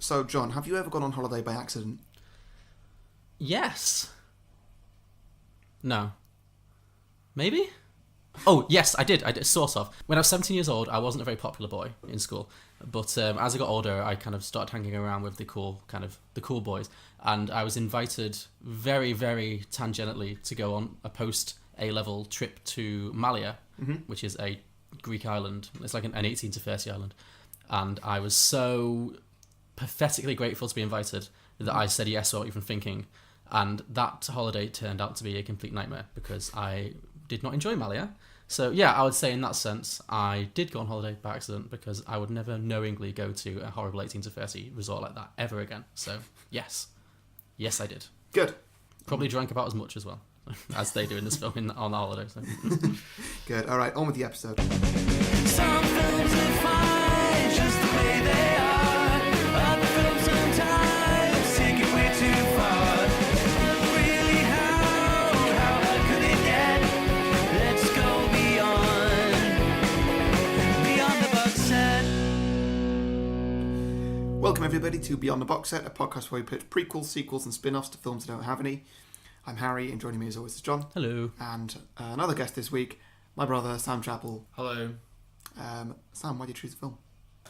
So, John, have you ever gone on holiday by accident? Yes. No. Maybe? Oh, yes, I did, sort of. When I was 17 years old, I wasn't a very popular boy in school. But as I got older, I kind of started hanging around with the cool boys. And I was invited very, very tangentially to go on a post-A-level trip to Malia, which is a Greek island. It's like an 18 to 30 island. And I was so pathetically grateful to be invited that I said yes without even thinking. And that holiday turned out to be a complete nightmare because I did not enjoy Malia. So yeah, I would say in that sense, I did go on holiday by accident because I would never knowingly go to a horrible 18 to 30 resort like that ever again. So yes. Yes, I did. Good. Probably drank about as much as well as they do in this film on the holiday. So. Good. All right, on with the episode. Some films are fine just the way they are. Other films sometimes take it way too far. Really, how could it get? Let's go beyond the box set. Welcome, everybody, to Beyond the Box Set, a podcast where we put prequels, sequels, and spin-offs to films that don't have any. I'm Harry, and joining me as always is John. Hello. And another guest this week, my brother, Sam Chappell. Hello. Sam, why did you choose the film?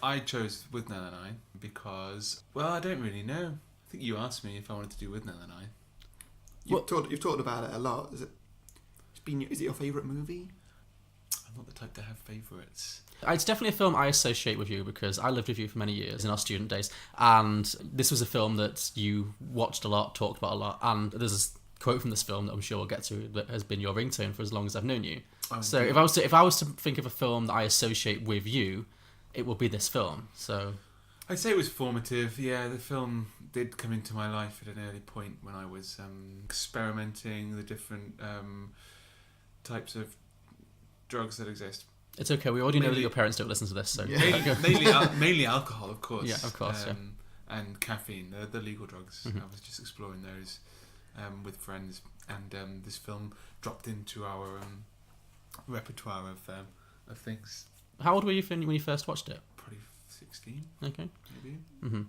I chose Withnail and I because, well, I don't really know. I think you asked me if I wanted to do Withnail and I. You've talked about it a lot. Is it your favourite movie? I'm not the type to have favourites. It's definitely a film I associate with you because I lived with you for many years in our student days, and this was a film that you watched a lot, talked about a lot, and there's a quote from this film that I'm sure we'll get to that has been your ringtone for as long as I've known you. Oh, so if I was to think of a film that I associate with you, it would be this film. So I'd say it was formative. Yeah, the film did come into my life at an early point when I was experimenting the different types of drugs that exist. It's okay. We already know that your parents don't listen to this, so Mainly alcohol, of course. Yeah, of course. And caffeine, the legal drugs. Mm-hmm. I was just exploring those with friends, and this film dropped into our repertoire of things. How old were you when you first watched it? Probably 16. Okay. Maybe. Mm-hmm.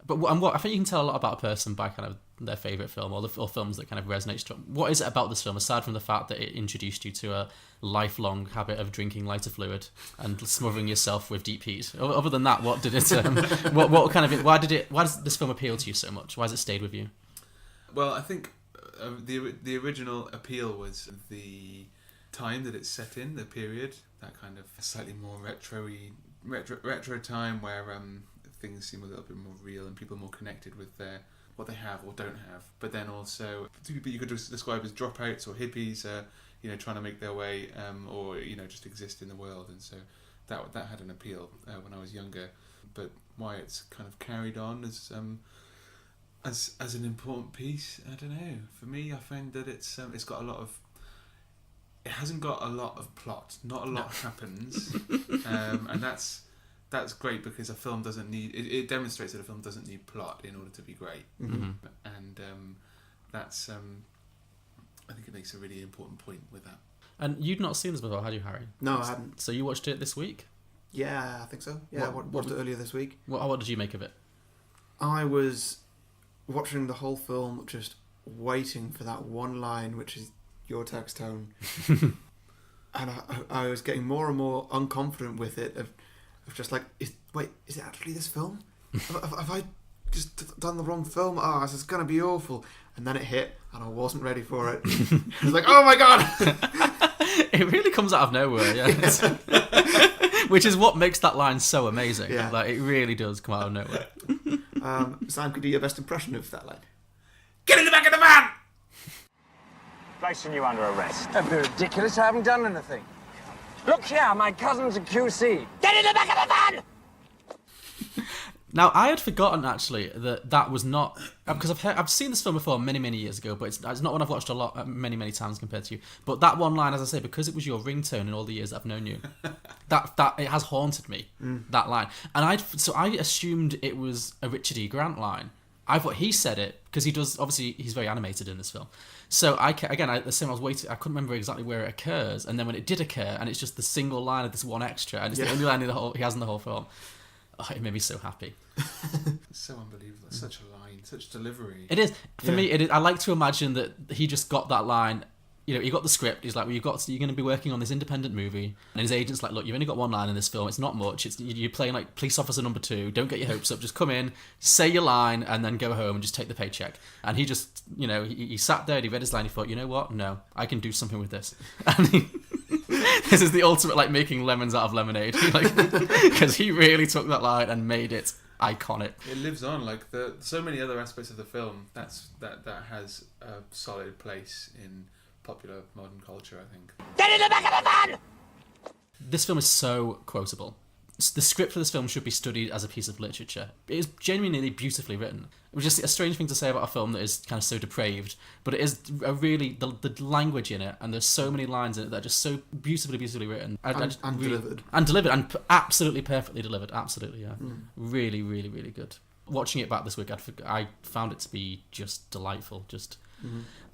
But what I think you can tell a lot about a person by kind of their favourite film or films that kind of resonate. What is it about this film, aside from the fact that it introduced you to a lifelong habit of drinking lighter fluid and smothering yourself with deep heat? Other than that, what did it? Why does this film appeal to you so much? Why has it stayed with you? Well, I think the original appeal was the time that it's set in, the period, that kind of slightly more retro time where things seem a little bit more real and people are more connected with what they have or don't have. But then also, people you could describe as dropouts or hippies, trying to make their way or just exist in the world. And so that had an appeal when I was younger. But why it's kind of carried on as an important piece, I don't know. For me, I find that it's got a lot of. It hasn't got a lot of plot. Not a lot happens, and that's great because a film doesn't need. It demonstrates that a film doesn't need plot in order to be great, and that's. I think it makes a really important point with that. And you'd not seen this before, had you, Harry? No, I hadn't. So you watched it this week? Yeah, I think so. Yeah, I watched it earlier this week. What did you make of it? I was watching the whole film, just waiting for that one line, which is your text tone, and I was getting more and more unconfident with it. Of just like, is it actually this film? have I just done the wrong film? Oh, this is gonna be awful. And then it hit, and I wasn't ready for it. I was like, oh my god! It really comes out of nowhere, yeah. Which is what makes that line so amazing. Yeah. Like, it really does come out of nowhere. Sam, could you do your best impression of that line? Get in the back of the van! Placing you under arrest. That'd be ridiculous. I haven't done anything. Look here, my cousin's a QC. Get in the back of the van! Now, I had forgotten, actually, that was not... Because I've seen this film before many, many years ago, but it's not one I've watched a lot, many, many times compared to you. But that one line, as I say, because it was your ringtone in all the years I've known you, that it has haunted me, that line. And I assumed it was a Richard E. Grant line. I thought he said it, because he does... Obviously, he's very animated in this film. So, I was waiting... I couldn't remember exactly where it occurs. And then when it did occur, and it's just the single line of this one extra, and it's the only line he has in the whole film... Oh, it made me so happy. It's so unbelievable. It's such a line, such delivery. It is. For me, it is. I like to imagine that he just got that line. You know, he got the script. He's like, well, you're going to be working on this independent movie. And his agent's like, look, you've only got one line in this film. It's not much. You're playing like police officer number 2. Don't get your hopes up. Just come in, say your line, and then go home and just take the paycheck. And he just, you know, he sat there, he read his line, he thought, you know what? No, I can do something with this. And this is the ultimate, like, making lemons out of lemonade. Like, because he really took that line and made it iconic. It lives on, like so many other aspects of the film. That has a solid place in popular modern culture, I think. Get in the back of the van! This film is so quotable. The script for this film should be studied as a piece of literature. It is genuinely beautifully written. Which is a strange thing to say about a film that is kind of so depraved, but it is a really, the language in it, and there's so many lines in it that are just so beautifully written. And delivered. And delivered, and absolutely perfectly delivered. Absolutely, yeah. Really, really, really good. Watching it back this week, I found it to be just delightful.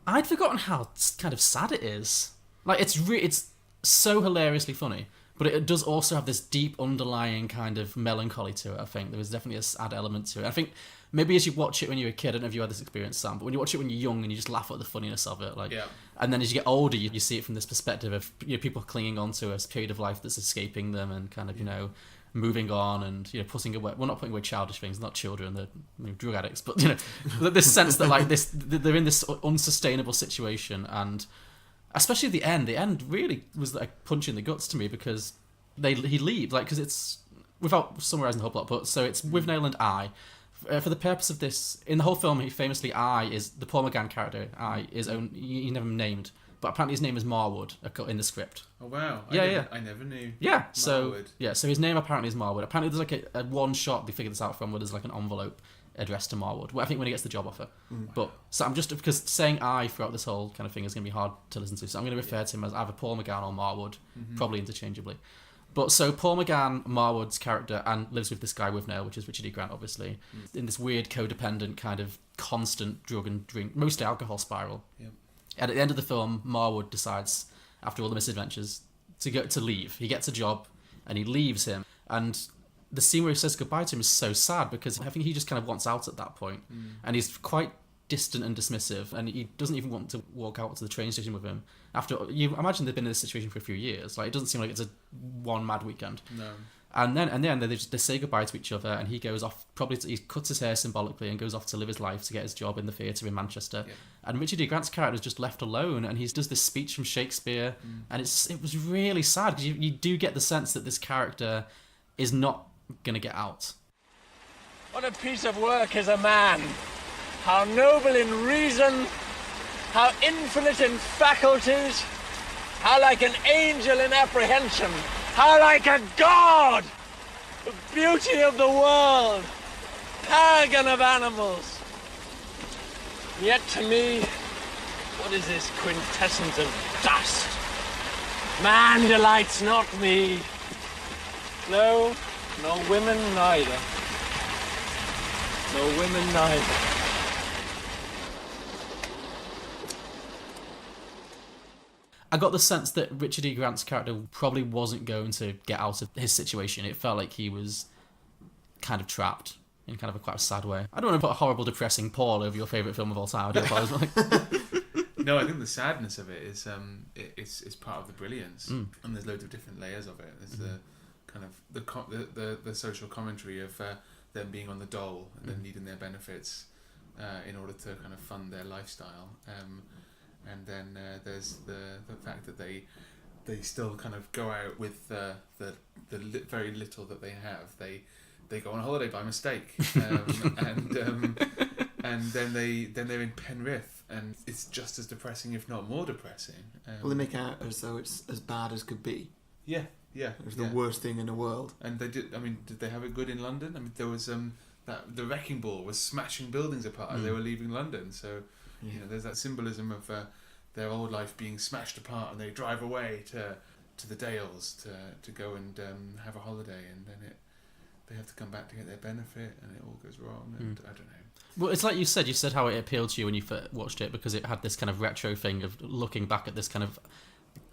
I'd forgotten how kind of sad it is. Like, it's so hilariously funny, but it does also have this deep underlying kind of melancholy to it, I think. There is definitely a sad element to it. I think maybe as you watch it when you were a kid, I don't know if you had this experience, Sam, but when you watch it when you're young and you just laugh at the funniness of it, like, yeah. And then as you get older, you see it from this perspective of, you know, people clinging on to a period of life that's escaping them and kind of, you know, moving on and, you know, putting away, well, not putting away childish things, not children, they're, you know, drug addicts, but, you know, this sense that, like, they're in this unsustainable situation. And especially at the end really was like a punch in the guts to me, because he leaves, like, because it's, without summarising the whole plot, but so it's Withnail and I. For the purpose of this, in the whole film, I is the Paul McGann character. He's never named, but apparently his name is Marwood in the script. Oh wow! I never knew. Yeah, Marwood. so his name apparently is Marwood. Apparently, there's like a one shot they figured this out from where there's like an envelope addressed to Marwood. Well, I think when he gets the job offer. But so I'm just, because saying I throughout this whole kind of thing is going to be hard to listen to, so I'm going to refer to him as either Paul McGann or Marwood, probably interchangeably. But so Paul McGann, Marwood's character, and lives with this guy Withnail, which is Richard E. Grant, obviously, in this weird codependent kind of constant drug and drink, mostly alcohol spiral. Yep. And at the end of the film, Marwood decides, after all the misadventures, to leave. He gets a job, and he leaves him. And the scene where he says goodbye to him is so sad, because I think he just kind of wants out at that point. And he's quite distant and dismissive, and he doesn't even want to walk out to the train station with him. After, you imagine they've been in this situation for a few years. Like, it doesn't seem like it's a one mad weekend. No. And then they say goodbye to each other, and he goes off. He cuts his hair symbolically and goes off to live his life to get his job in the theatre in Manchester. Yeah. And Richard E. Grant's character is just left alone, and he does this speech from Shakespeare, and it was really sad, because you do get the sense that this character is not going to get out. What a piece of work is a man! How noble in reason, how infinite in faculties, how like an angel in apprehension, how like a god! The beauty of the world, paragon of animals. Yet to me, what is this quintessence of dust? Man delights not me. No, nor women neither. No women neither. I got the sense that Richard E. Grant's character probably wasn't going to get out of his situation. It felt like he was kind of trapped in kind of a quite sad way. I don't want to put a horrible, depressing Paul over your favourite film of all time. I do apologise. No, I think the sadness of it is it's part of the brilliance, and there's loads of different layers of it. There's the kind of the social commentary of them being on the dole and then needing their benefits in order to kind of fund their lifestyle. And then there's the fact that they still kind of go out with the very little that they have. They go on a holiday by mistake, and then they're in Penrith, and it's just as depressing, if not more depressing. Well, they make out as though it's as bad as could be. Yeah. It was the worst thing in the world. And they did. I mean, did they have it good in London? I mean, there was that the wrecking ball was smashing buildings apart as they were leaving London. So. You know, there's that symbolism of their old life being smashed apart, and they drive away to the Dales to go and have a holiday, and then they have to come back to get their benefit, and it all goes wrong, and I don't know. Well, it's like you said how it appealed to you when you first watched it, because it had this kind of retro thing of looking back at this kind of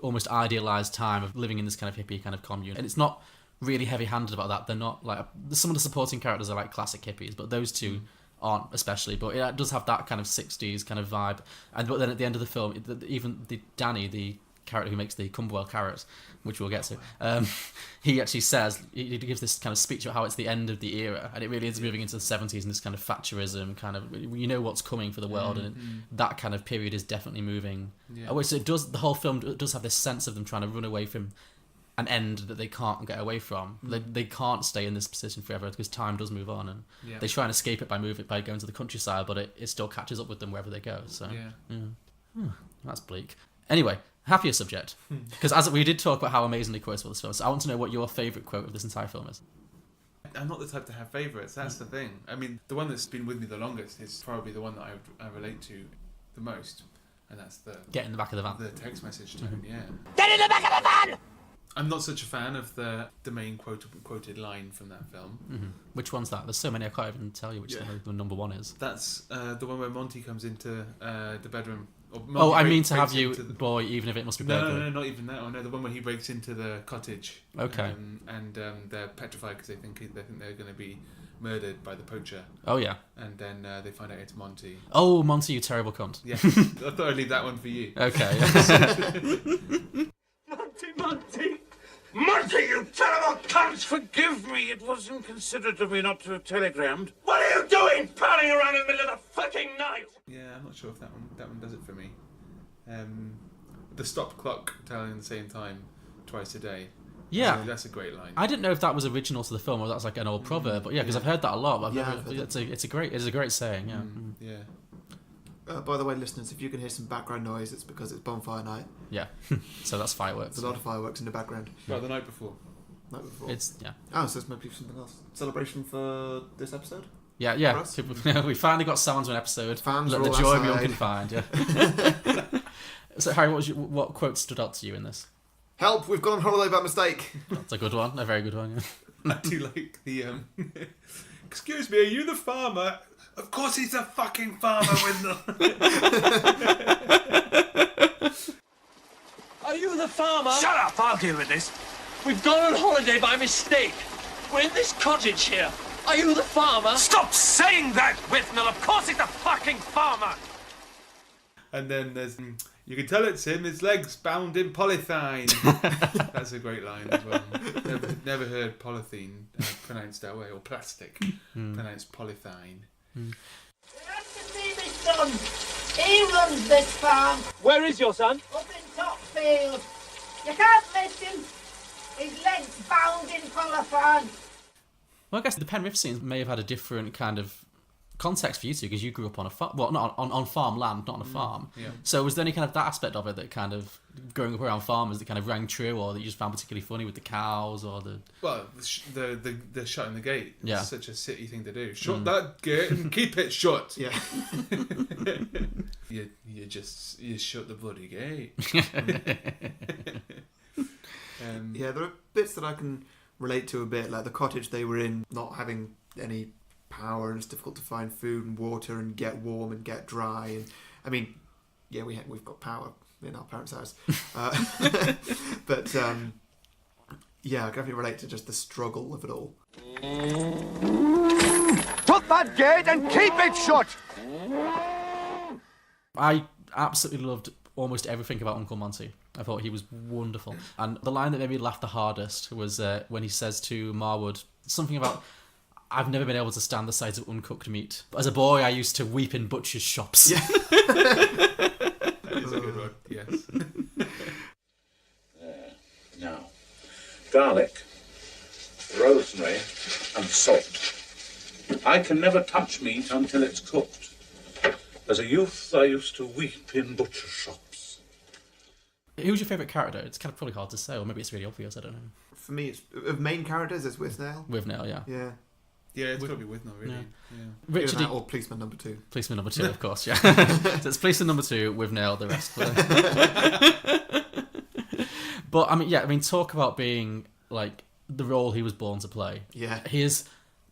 almost idealised time of living in this kind of hippie kind of commune. And it's not really heavy-handed about that. They're not like some of the supporting characters are like classic hippies, but those two aren't especially. But it does have that kind of 60s kind of vibe. But then at the end of the film, even Danny, the character who makes the Camberwell Carrots, which we'll get to, he actually says, he gives this kind of speech about how it's the end of the era, and it really is moving into the 70s and this kind of Thatcherism kind of, you know what's coming for the world, and that kind of period is definitely moving. So it does, the whole film does have this sense of them trying to run away from an end that they can't get away from. They can't stay in this position forever because time does move on, and they try and escape it by going to the countryside, but it still catches up with them wherever they go. So that's bleak. Anyway, happier subject, because as we did talk about how amazingly quotable this film is, so I want to know what your favourite quote of this entire film is. I'm not the type to have favourites, that's the thing. I mean, the one that's been with me the longest is probably the one that I relate to the most, and that's the... Get in the back of the van. The text message tone, Get in the back of the van! I'm not such a fan of the main quoted line from that film. Which one's that? There's so many I can't even tell you which the number one is. That's the one where Monty comes into the bedroom. I mean to have you, boy, even if it must be burglary. No, not even that one. No, the one where he breaks into the cottage. Okay. And they're petrified because they think they're going to be murdered by the poacher. Oh yeah. And then they find out it's Monty. Oh, Monty, you terrible cunt. Yeah, I thought I'd leave that one for you. Okay. Monty, you terrible cunt! Forgive me, it wasn't considered of me not to have telegrammed. What are you doing, prowling around in the middle of the fucking night? Yeah, I'm not sure if that one does it for me. The stop clock telling the same time twice a day. Yeah, that's a great line. I didn't know if that was original to the film or that's like an old proverb, but because I've heard that a lot. But it's a great saying. Yeah. Yeah. By the way, listeners, if you can hear some background noise, it's because it's bonfire night. Yeah. So that's fireworks. There's a lot of fireworks in the background. Well, the night before. It's Oh, so it's maybe something else. Celebration for this episode? Yeah. We finally got someone to an episode. Fans Let are the all joy outside. be unconfined. Yeah. So Harry, what quote stood out to you in this? Help! We've gone on holiday by mistake. That's a good one. A very good one. Yeah. I do like the excuse me, are you the farmer? Of course he's a fucking farmer with Are you the farmer? Shut up, I'll deal with this. We've gone on holiday by mistake. We're in this cottage here. Are you the farmer? Stop saying that, Withnail. Of course he's a fucking farmer. And then there's you can tell it's him. His legs bound in polythene. That's a great line as well. Never heard polythene pronounced that way, or plastic pronounced polythene. You have to see my son. He runs this farm Where is your son? up in Topfield. You can't miss him. His legs bound in polythene. Well, I guess the Penrith scenes may have had a different kind of context for you two because you grew up on a farm. Well, not on farmland, not on a farm. Yeah. So was there any kind of that aspect of it that kind of growing up around farmers that kind of rang true, or that you just found particularly funny with the cows or the? Well, the shutting the gate. Yeah. Is such a city thing to do. Shut that gate and keep it shut. Yeah. You shut the bloody gate. Yeah, there are bits that I can relate to a bit, like the cottage they were in, not having any power, and it's difficult to find food and water and get warm and get dry. And I mean, yeah, we've got power in our parents' house, but yeah, I can definitely relate to just the struggle of it all. Shut that gate and keep it shut. I absolutely loved almost everything about Uncle Monty. I thought he was wonderful. And the line that made me laugh the hardest was when he says to Marwood something about, I've never been able to stand the sight of uncooked meat. But as a boy, I used to weep in butchers' shops. Yeah. That is a good one, yes. Now, garlic, rosemary, and salt. I can never touch meat until it's cooked. As a youth, I used to weep in butcher shops. Who's your favourite character? It's kind of probably hard to say, or maybe it's really obvious, I don't know. For me, it's of main characters, it's Withnail. Withnail, yeah. Yeah. Yeah, it's got to be Withnail, really. Yeah. Yeah. Richard, Either that or policeman number 2. policeman number 2, of course, yeah. So it's policeman number 2, Withnail, the rest. But, I mean, talk about being, like, the role he was born to play. Yeah. He is...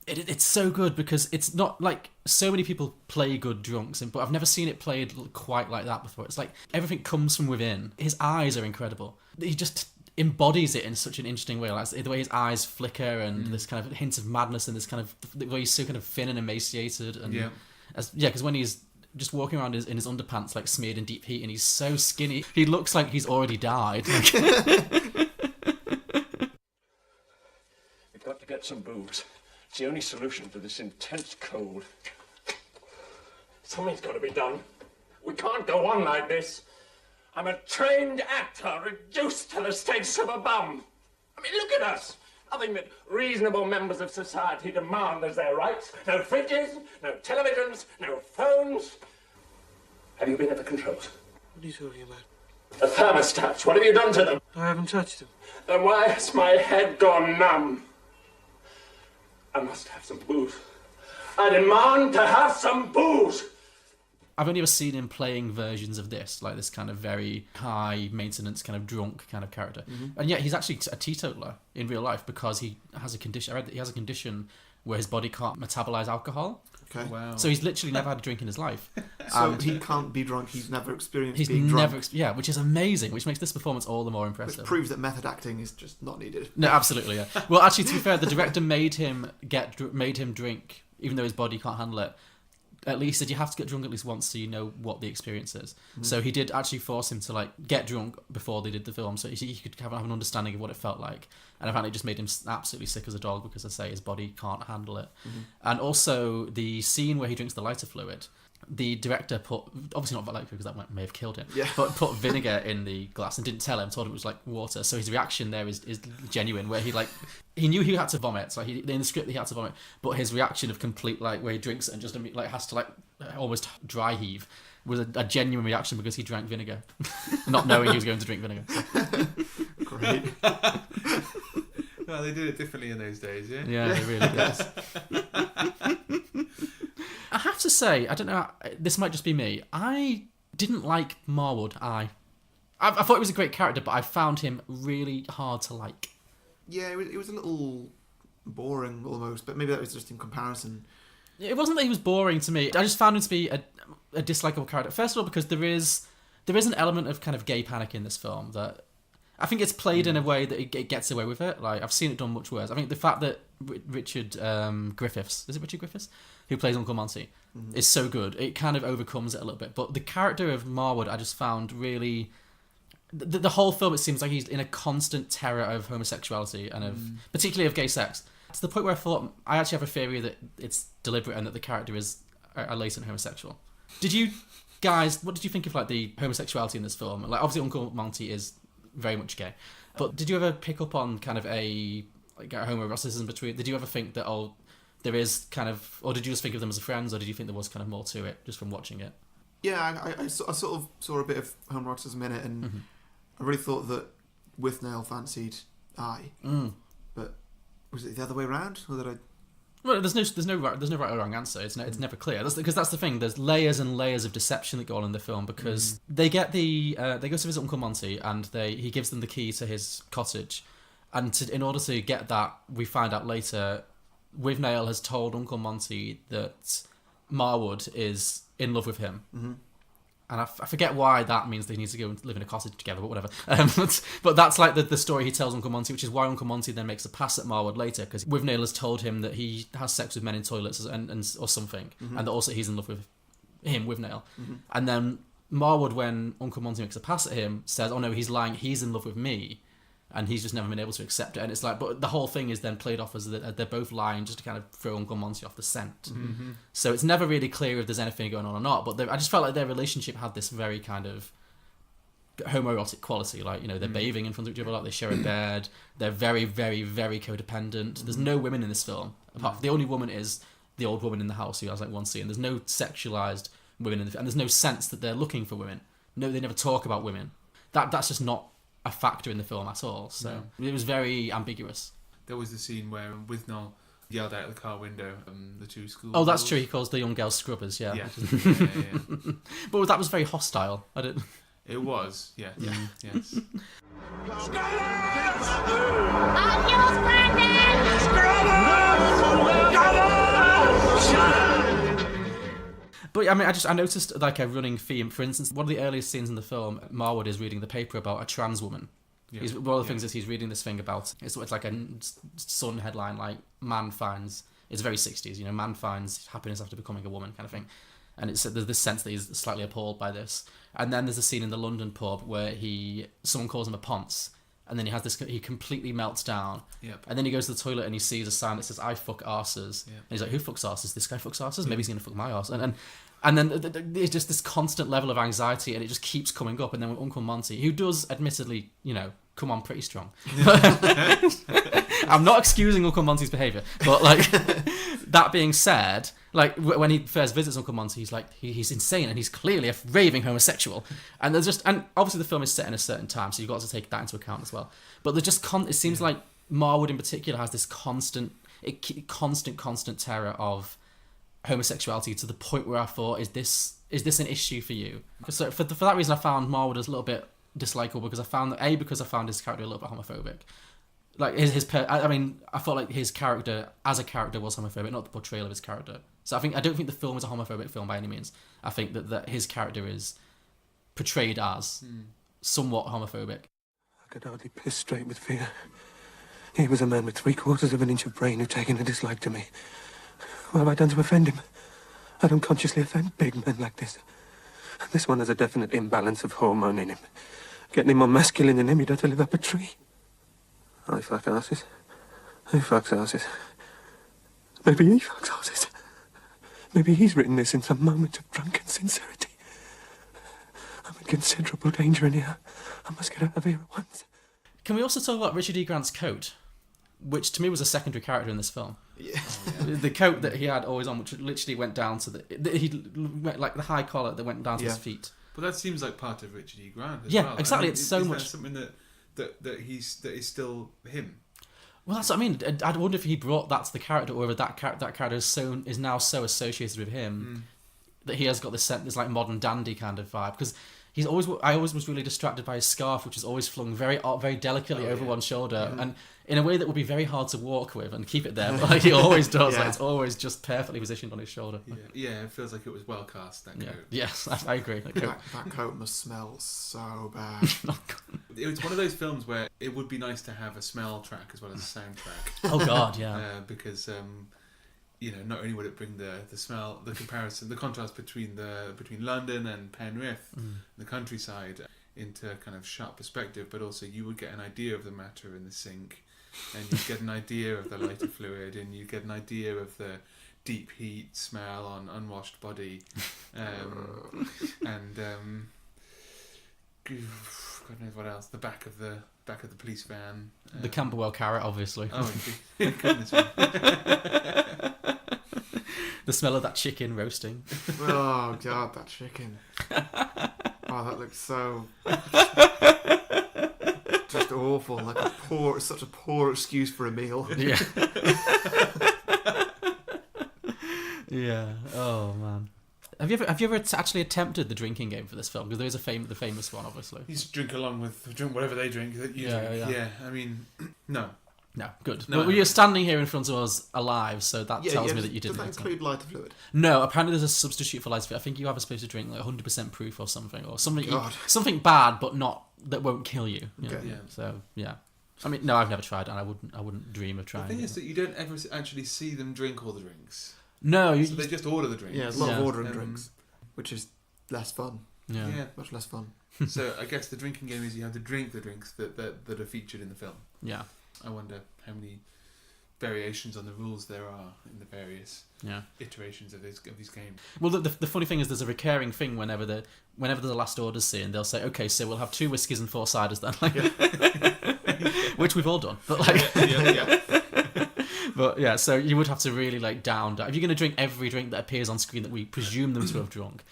It's so good because it's not like so many people play good drunks, but I've never seen it played quite like that before. It's like everything comes from within. His eyes are incredible. He just embodies it in such an interesting way. Like the way his eyes flicker and this kind of hint of madness and this kind of the way he's so kind of thin and emaciated. And because when he's just walking around in his underpants like smeared in deep heat and he's so skinny, he looks like he's already died. We've got to get some booze. It's the only solution to this intense cold. Something's got to be done. We can't go on like this. I'm a trained actor reduced to the status of a bum. I mean, look at us. Nothing that reasonable members of society demand as their rights. No fridges, no televisions, no phones. Have you been at the controls? What are you talking about? The thermostats, what have you done to them? I haven't touched them. Then why has my head gone numb? I must have some booze. I demand to have some booze. I've only ever seen him playing versions of this, like this kind of very high maintenance, kind of drunk kind of character. And yet he's actually a teetotaler in real life because he has a condition. I read that he has a condition where his body can't metabolize alcohol. Okay. Wow. So he's literally never had a drink in his life. So he can't be drunk. He's never experienced being drunk. Which is amazing, which makes this performance all the more impressive. Which proves that method acting is just not needed. No, absolutely, yeah. Well, actually, to be fair, the director made him drink, even though his body can't handle it. At least said you have to get drunk at least once so you know what the experience is. So he did actually force him to like get drunk before they did the film, so he could have an understanding of what it felt like. And apparently, it just made him absolutely sick as a dog because, I say, his body can't handle it. And also the scene where he drinks the lighter fluid. The director put, obviously not vodka because that may have killed him, but put vinegar in the glass and didn't tell him, told him it was like water. So his reaction there is genuine, where he knew he had to vomit. So in the script he had to vomit, but his reaction of complete like where he drinks it and just like has to like almost dry heave was a genuine reaction because he drank vinegar, not knowing he was going to drink vinegar. Great. Well, they did it differently in those days, yeah? Yeah, they really did. I have to say, I don't know, this might just be me, I didn't like Marwood, I thought he was a great character, but I found him really hard to like. Yeah, it was a little boring almost, but maybe that was just in comparison. It wasn't that he was boring to me, I just found him to be a dislikable character. First of all, because there is an element of kind of gay panic in this film that I think it's played in a way that it gets away with it. Like, I've seen it done much worse. I think the fact that Richard Griffiths, is it Richard Griffiths? Who plays Uncle Monty, is so good. It kind of overcomes it a little bit. But the character of Marwood, I just found really... The whole film, it seems like he's in a constant terror of homosexuality and of particularly of gay sex. To the point where I thought, I actually have a theory that it's deliberate and that the character is a latent homosexual. Did you guys, what did you think of like the homosexuality in this film? Like, obviously Uncle Monty is very much gay, but did you ever pick up on kind of a homoeroticism between? Did you ever think that there is kind of, or did you just think of them as friends, or did you think there was kind of more to it just from watching it? Yeah, I sort of saw a bit of homoeroticism in it, and I really thought that Withnail fancied I, but was it the other way around, or did I? Well, there's no right or wrong answer. It's never clear. Because that's the thing. There's layers and layers of deception that go on in the film because they get they go to visit Uncle Monty and he gives them the key to his cottage, and in order to get that, we find out later, Withnail has told Uncle Monty that Marwood is in love with him. And I forget why that means they need to go and live in a cottage together, but whatever. But that's like the story he tells Uncle Monty, which is why Uncle Monty then makes a pass at Marwood later, because Withnail has told him that he has sex with men in toilets or something, and that also he's in love with him, Withnail. And then Marwood, when Uncle Monty makes a pass at him, says, oh no, he's lying, he's in love with me. And he's just never been able to accept it. And it's like, but the whole thing is then played off as that they're both lying just to kind of throw Uncle Monty off the scent. So it's never really clear if there's anything going on or not. But I just felt like their relationship had this very kind of homoerotic quality. Like, you know, they're bathing in front of each other, like they share a bed. They're very, very, very codependent. There's no women in this film. Apart from the only woman is the old woman in the house who has like one scene. There's no sexualized women and there's no sense that they're looking for women. No, they never talk about women. That's just not a factor in the film at all, so it was very ambiguous. There was the scene where Withnail yelled out the car window the two schools. Oh, that's true. He calls the young girls scrubbers. Yeah. But that was very hostile. I didn't. It was. Yeah. Yes. Adios, But I mean, I noticed like a running theme. For instance, one of the earliest scenes in the film, Marwood is reading the paper about a trans woman Yeah. One of the things is he's reading this thing about, it's like a Sun headline, like, man finds, it's very 60s, man finds happiness after becoming a woman kind of thing. And there's this sense that he's slightly appalled by this. And then there's a scene in the London pub where someone calls him a ponce, and then he completely melts down. Yep. And then he goes to the toilet and he sees a sign that says, "I fuck arses." Yep. And he's like, "Who fucks arses? This guy fucks arses? Maybe he's going to fuck my arse." And then there's just this constant level of anxiety, and it just keeps coming up. And then with Uncle Monty, who does admittedly, come on pretty strong. I'm not excusing Uncle Monty's behaviour, but like that being said, like when he first visits Uncle Monty, he's like he's insane and he's clearly a raving homosexual. And and obviously the film is set in a certain time, so you've got to take that into account as well. But there's just it seems like Marwood in particular has this constant terror of homosexuality, to the point where I thought, is this an issue for you? So for that reason, I found Marwood as a little bit dislikable, because I found his character a little bit homophobic. Like I felt like his character as a character was homophobic, not the portrayal of his character. So I don't think the film is a homophobic film by any means. I think that his character is portrayed as somewhat homophobic. I could hardly piss straight with fear. He was a man with 3/4 of an inch of brain who'd taken a dislike to me. What have I done to offend him? I don't consciously offend big men like this. This one has a definite imbalance of hormone in him. Getting him more masculine than him, he'd have to live up a tree. I fuck asses. Who fucks asses? Maybe he fucks asses. Maybe he's written this in some moment of drunken sincerity. I'm in considerable danger in here. I must get out of here at once. Can we also talk about Richard E. Grant's coat, which to me was a secondary character in this film? Yeah. The coat that he had always on, which literally went down to like the high collar that went down to his feet. But that seems like part of Richard E. Grant as well. Yeah, exactly. It's so much. Is that something that is still him? Well, that's what I mean. I wonder if he brought that to the character, or whether that character is now so associated with him that he has got this like modern dandy kind of vibe. Because I always was really distracted by his scarf, which is always flung very delicately over one shoulder, and in a way that would be very hard to walk with and keep it there. But like he always does. Like, it's always just perfectly positioned on his shoulder. Yeah, it feels like it was well cast, that coat. Yes, I agree. That coat must smell so bad. It's one of those films where it would be nice to have a smell track as well as a soundtrack. Oh God, yeah. Because not only would it bring the smell, the comparison, the contrast between London and Penrith, the countryside, into kind of sharp perspective, but also you would get an idea of the matter in the sink, and you'd get an idea of the lighter fluid, and you'd get an idea of the deep heat smell on unwashed body, and God knows what else. The back of the police van. The Camberwell Carrot, obviously. Oh, goodness me. The smell of that chicken roasting. Oh God, that chicken. Oh, that looks so just awful. Like such a poor excuse for a meal. Yeah. Yeah. Oh man. Have you ever actually attempted the drinking game for this film? Because there is the famous one, obviously. You just drink whatever they drink. Yeah. I mean, no. No, good. No, but you're standing here in front of us alive, so that tells me that you didn't. Does that include lighter fluid? No, apparently there's a substitute for lighter fluid. I think you are supposed to drink like 100% proof or something God. Something bad, but not that won't kill you. Okay. Yeah. So yeah. I mean, no, I've never tried, and I wouldn't dream of trying. The thing is that you don't ever actually see them drink all the drinks. No, so they just order the drinks. Yeah, there's a lot of ordering drinks, which is less fun. Yeah, much less fun. So I guess the drinking game is you have to drink the drinks that are featured in the film. Yeah. I wonder how many variations on the rules there are in the various iterations of these games. Well, the funny thing is, there's a recurring thing whenever there's a last orders scene, they'll say, "Okay, so we'll have 2 whiskies and 4 ciders then," which we've all done. But but yeah, so you would have to really down. If you're going to drink every drink that appears on screen that we presume them to have drunk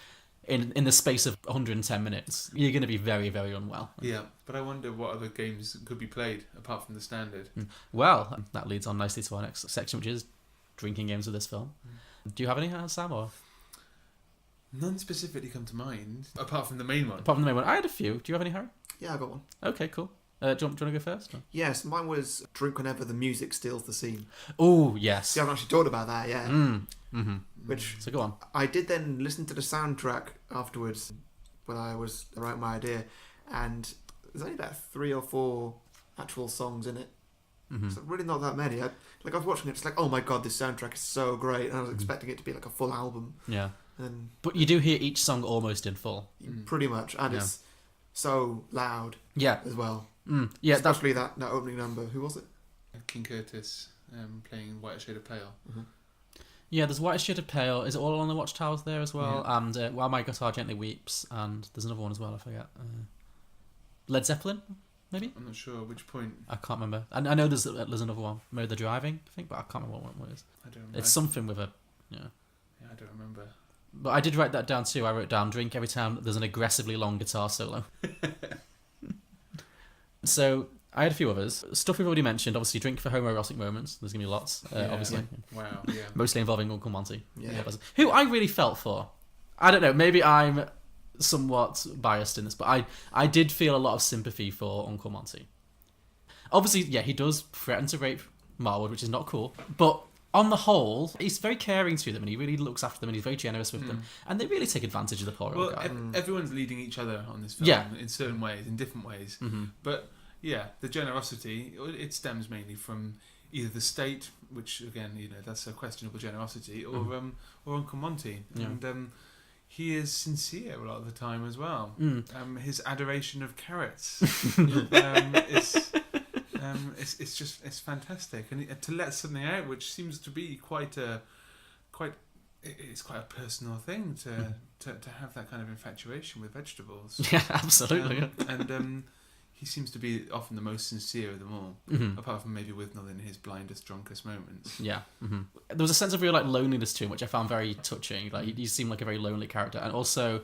in the space of 110 minutes, you're going to be very, very unwell. Yeah, but I wonder what other games could be played apart from the standard. Well, that leads on nicely to our next section, which is drinking games with this film. Do you have any, Sam? Or none specifically come to mind apart from the main one. Apart from the main one, I had a few. Do you have any, Harry? Yeah, I got one. Okay, cool. Do you want to go first? Or? Yes, mine was drink whenever the music steals the scene. Oh, yes. See, I haven't actually talked about that yet. Which, so go on. I did then listen to the soundtrack afterwards when I was writing my idea, and there's only about 3 or 4 actual songs in it. Mm-hmm. So really not that many. I was watching it, it's like, oh my god, this soundtrack is so great, and I was expecting it to be like a full album. Yeah. And But you do hear each song almost in full. pretty much, and Yeah. it's so loud Yeah. as well. Yeah, that's Especially that opening number. Who was it? King Curtis playing White Shade of Pale. Yeah, there's White Shade of Pale. Is it All Along the Watchtowers there as well? Yeah. And While My Guitar Gently Weeps. And there's another one as well, I forget. Led Zeppelin, maybe? I'm not sure which point. I can't remember. And I know there's another one. Maybe the driving, I think, but I can't remember what one it is. I don't remember. It's something with a... Yeah. Yeah, I don't remember. But I did write that down too. I wrote down drink every time there's an aggressively long guitar solo. So I had a few others. Stuff we've already mentioned. Obviously, drink for homoerotic moments. There's going to be lots, obviously. Wow, yeah. Mostly involving Uncle Monty. Yeah. Who I really felt for. I don't know, maybe I'm somewhat biased in this, but I did feel a lot of sympathy for Uncle Monty. Obviously, yeah, he does threaten to rape Marwood, which is not cool. But on the whole, he's very caring to them, and he really looks after them, and he's very generous with them. And they really take advantage of the poor old guy. Everyone's leading each other on this film Yeah. in certain ways, in different ways. But yeah, the generosity, it stems mainly from either the state, which again, that's a questionable generosity, or Uncle Monty. Yeah. And he is sincere a lot of the time as well. His adoration of carrots it's fantastic, and to let something out which seems to be quite a personal thing to have that kind of infatuation with vegetables. Yeah, absolutely. And he seems to be often the most sincere of them all, apart from maybe Withnail in his blindest, drunkest moments. Yeah. There was a sense of real loneliness to him, which I found very touching. He seemed like a very lonely character, and also,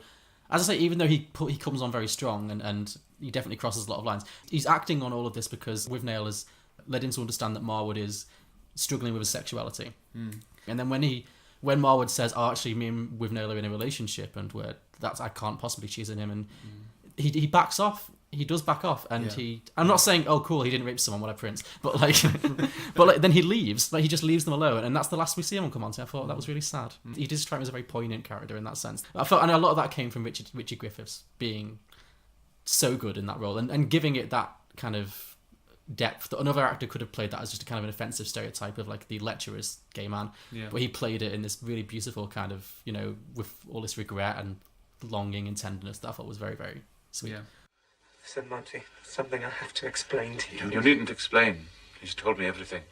as I say, even though he comes on very strong and he definitely crosses a lot of lines, he's acting on all of this because Withnail has led him to understand that Marwood is struggling with his sexuality. And then when Marwood says, "Oh, actually, me and Withnail are in a relationship, and I can't possibly cheat on him," and he backs off. He does back off, and I'm not saying, "Oh, cool, he didn't rape someone, what a prince," but then he leaves. He just leaves them alone, and that's the last we see him on Come On. I thought that was really sad. He did strike me as a very poignant character in that sense. I know a lot of that came from Richard Griffiths being so good in that role and giving it that kind of depth that another actor could have played that as just a kind of an offensive stereotype of the lecherous gay man, but he played it in this really beautiful kind of with all this regret and longing and tenderness that I thought was very, very sweet. Listen, Monty, something I have to explain to you. You needn't explain. He's told me everything.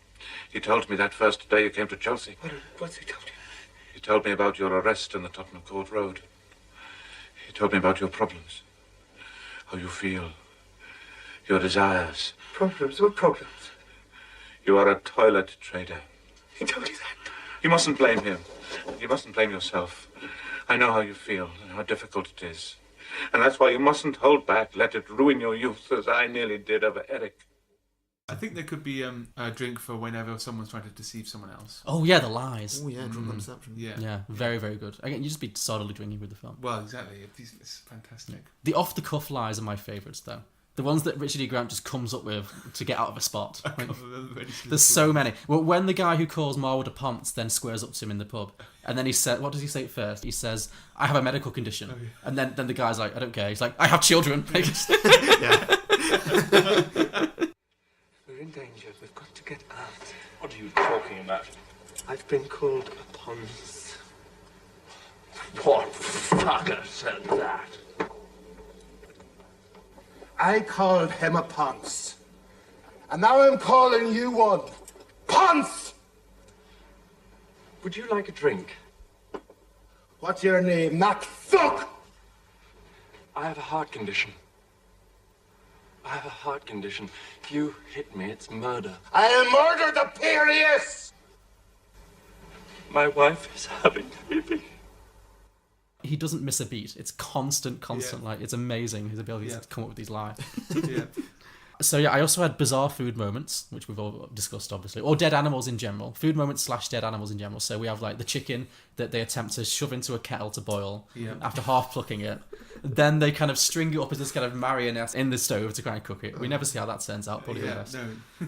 He told me that first day you came to Chelsea. What's he told you? He told me about your arrest on the Tottenham Court Road. He told me about your problems. How you feel. Your desires. Problems? What problems? You are a toilet trader. He told you that? You mustn't blame him. You mustn't blame yourself. I know how you feel and how difficult it is. And that's why you mustn't hold back. Let it ruin your youth, as I nearly did over Eric. I think there could be a drink for whenever someone's trying to deceive someone else. Oh yeah, the lies. Oh yeah, drunk on deception. Yeah. Very, very good. Again, you just be solidly drinking with the film. Well, exactly. It's fantastic. The off-the-cuff lies are my favourites, though. The ones that Richard E. Grant just comes up with to get out of a spot. There's so many. Well, when the guy who calls Marwood a ponce then squares up to him in the pub, and then he said, what does he say first? He says, "I have a medical condition." And then the guy's like, "I don't care." He's like, "I have children." We're in danger. We've got to get out. What are you talking about? I've been called a ponce. What fucker said that? I called him a ponce. And now I'm calling you one. Ponce! Would you like a drink? What's your name, that fuck? I have a heart condition. If you hit me, it's murder. I'll murder the Perius! My wife is having a baby. He doesn't miss a beat. It's constant. It's amazing his ability to come up with these lines. So yeah, I also had bizarre food moments, which we've all discussed obviously, or dead animals in general. Food moments / dead animals in general. So we have the chicken that they attempt to shove into a kettle to boil after half plucking it. Then they kind of string it up as this kind of marionette in the stove to try and cook it. We never see how that turns out. Probably the best. No.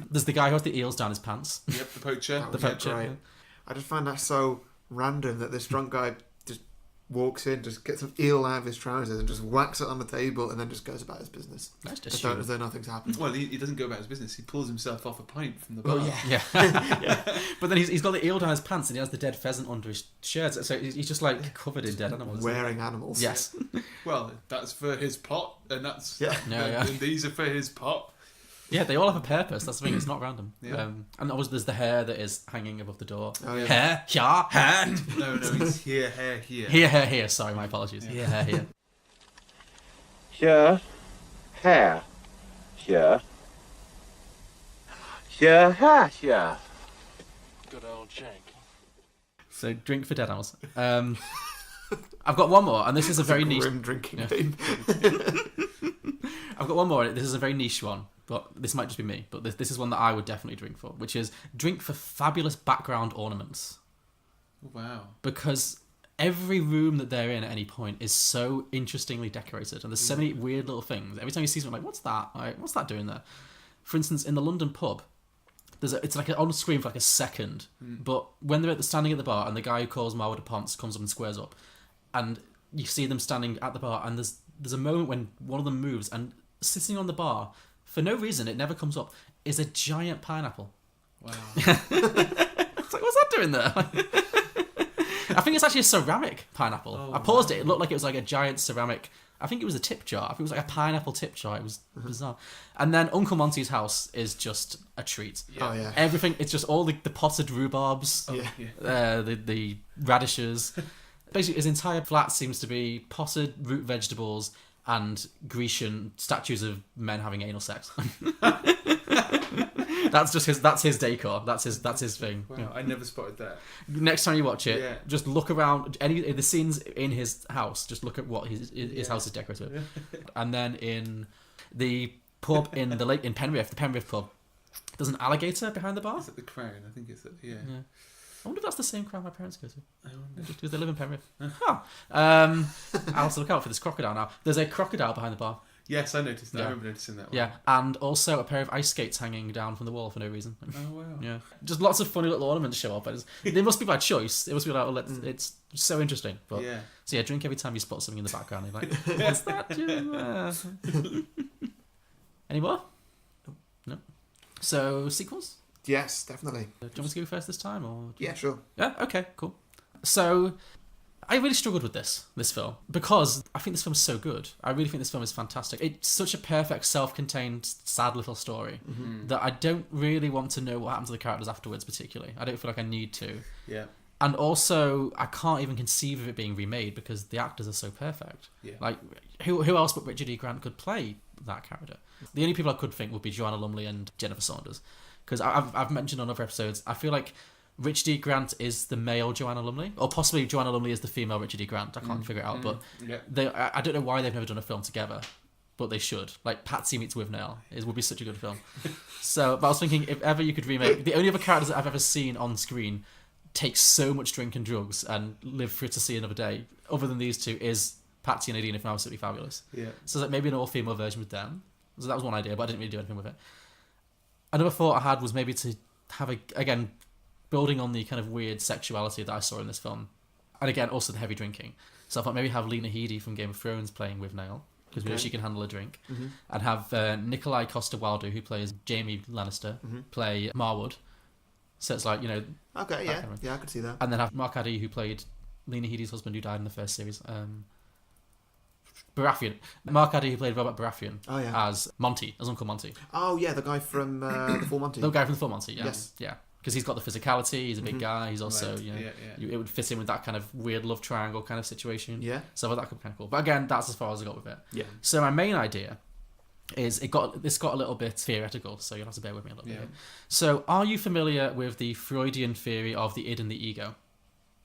There's the guy who has the eels down his pants. Yep, the poacher. The poacher. Right. I just find that so random that this drunk guy just walks in, just gets an eel out of his trousers and just whacks it on the table and then just goes about his business. That's just as though nothing's happened. Well, he doesn't go about his business. He pulls himself off a pint from the bar. Oh, Yeah. But then he's got the eel down his pants and he has the dead pheasant under his shirt. So he's just like covered in dead animals. Wearing animals. Yes. Well, that's for his pot, and that's and these are for his pot. Yeah, they all have a purpose. That's the thing. It's not random. Yeah. And obviously there's the hair that is hanging above the door. Oh, yeah. Hair, yeah, hair. No, it's here, hair, here. Here. Sorry, my apologies. Here. Here, hair, here, here. Good old Jake. So drink for dead animals. I've got one more, and this is a very niche. Grim drinking game. I've got one more. This is a very niche one, but this might just be me. But this is one that I would definitely drink for, which is drink for fabulous background ornaments. Wow. Because every room that they're in at any point is so interestingly decorated, and there's so many weird little things. Every time you see something, like, what's that? Like, what's that doing there? For instance, in the London pub, it's like on screen for like a second, but when they're standing at the bar, and the guy who calls Marwood a ponce comes up and squares up, and you see them standing at the bar, and there's a moment when one of them moves, and sitting on the bar, for no reason, it never comes up, is a giant pineapple. Wow. It's like, what's that doing there? I think it's actually a ceramic pineapple. Oh, I paused it. It looked like it was like a giant ceramic. I think it was a tip jar. I think it was like a pineapple tip jar. It was bizarre. And then Uncle Monty's house is just a treat. Yeah. Oh, yeah. Everything. It's just all the potted rhubarbs. The radishes. Basically, his entire flat seems to be potted root vegetables and Grecian statues of men having anal sex. That's his decor. That's his thing. Wow, I never spotted that. Next time you watch it, just look around any of the scenes in his house. Just look at what his house is decorated with. And then in the pub in Penrith, the Penrith pub, there's an alligator behind the bar. Is it the Crown? I think it's yeah. I wonder if that's the same Crown my parents go to. I wonder. Just because they live in Penrith. I'll have to look out for this crocodile now. There's a crocodile behind the bar. Yes, I noticed that. I remember noticing that one. Yeah, and also a pair of ice skates hanging down from the wall for no reason. Oh, wow. Yeah. Just lots of funny little ornaments show up. They must be by choice. It must be like, it's so interesting. But, So yeah, drink every time you spot something in the background. You're like, what's that doing there? Any more? No. So, sequels? Yes, definitely. Do you want me to go first this time? Or Yeah, sure. Yeah, okay, cool. So, I really struggled with this film because I think this film is so good. I really think this film is fantastic. It's such a perfect, self-contained, sad little story that I don't really want to know what happens to the characters afterwards, particularly. I don't feel like I need to. Yeah. And also, I can't even conceive of it being remade because the actors are so perfect. Yeah. Like, who else but Richard E. Grant could play that character? The only people I could think would be Joanna Lumley and Jennifer Saunders. Because I've mentioned on other episodes, I feel like Richard E. Grant is the male Joanna Lumley, or possibly Joanna Lumley is the female Richard E. Grant. I can't figure it out, but I don't know why they've never done a film together, but they should. Like Patsy meets Withnail, it would be such a good film. But I was thinking, if ever you could remake, the only other characters that I've ever seen on screen take so much drink and drugs and live for it to see another day, other than these two, is Patsy and Nadine from Absolutely Fabulous. Yeah. So like maybe an all-female version with them. So that was one idea, but I didn't really do anything with it. Another thought I had was maybe to have again, building on the kind of weird sexuality that I saw in this film. And again, also the heavy drinking. So I thought maybe have Lena Headey from Game of Thrones playing Withnail, because we know she can handle a drink. And have Nikolai Coster-Waldau, who plays Jaime Lannister, play Marwood. So it's like, you know... Okay, yeah. Yeah, I could see that. And then have Mark Addy, who played Lena Headey's husband, who died in the first series. Baratheon. Mark Addy, who played Robert Baratheon as Monty, as Uncle Monty. Oh, yeah, the guy from The Full Monty. The guy from The Full Monty, yeah. Yes. Yeah. Because he's got the physicality, he's a big guy, he's also, it would fit in with that kind of weird love triangle kind of situation. Yeah. So I thought that could be kind of cool. But again, that's as far as I got with it. Yeah. So my main idea is this got a little bit theoretical, so you'll have to bear with me a little bit here. So are you familiar with the Freudian theory of the id and the ego?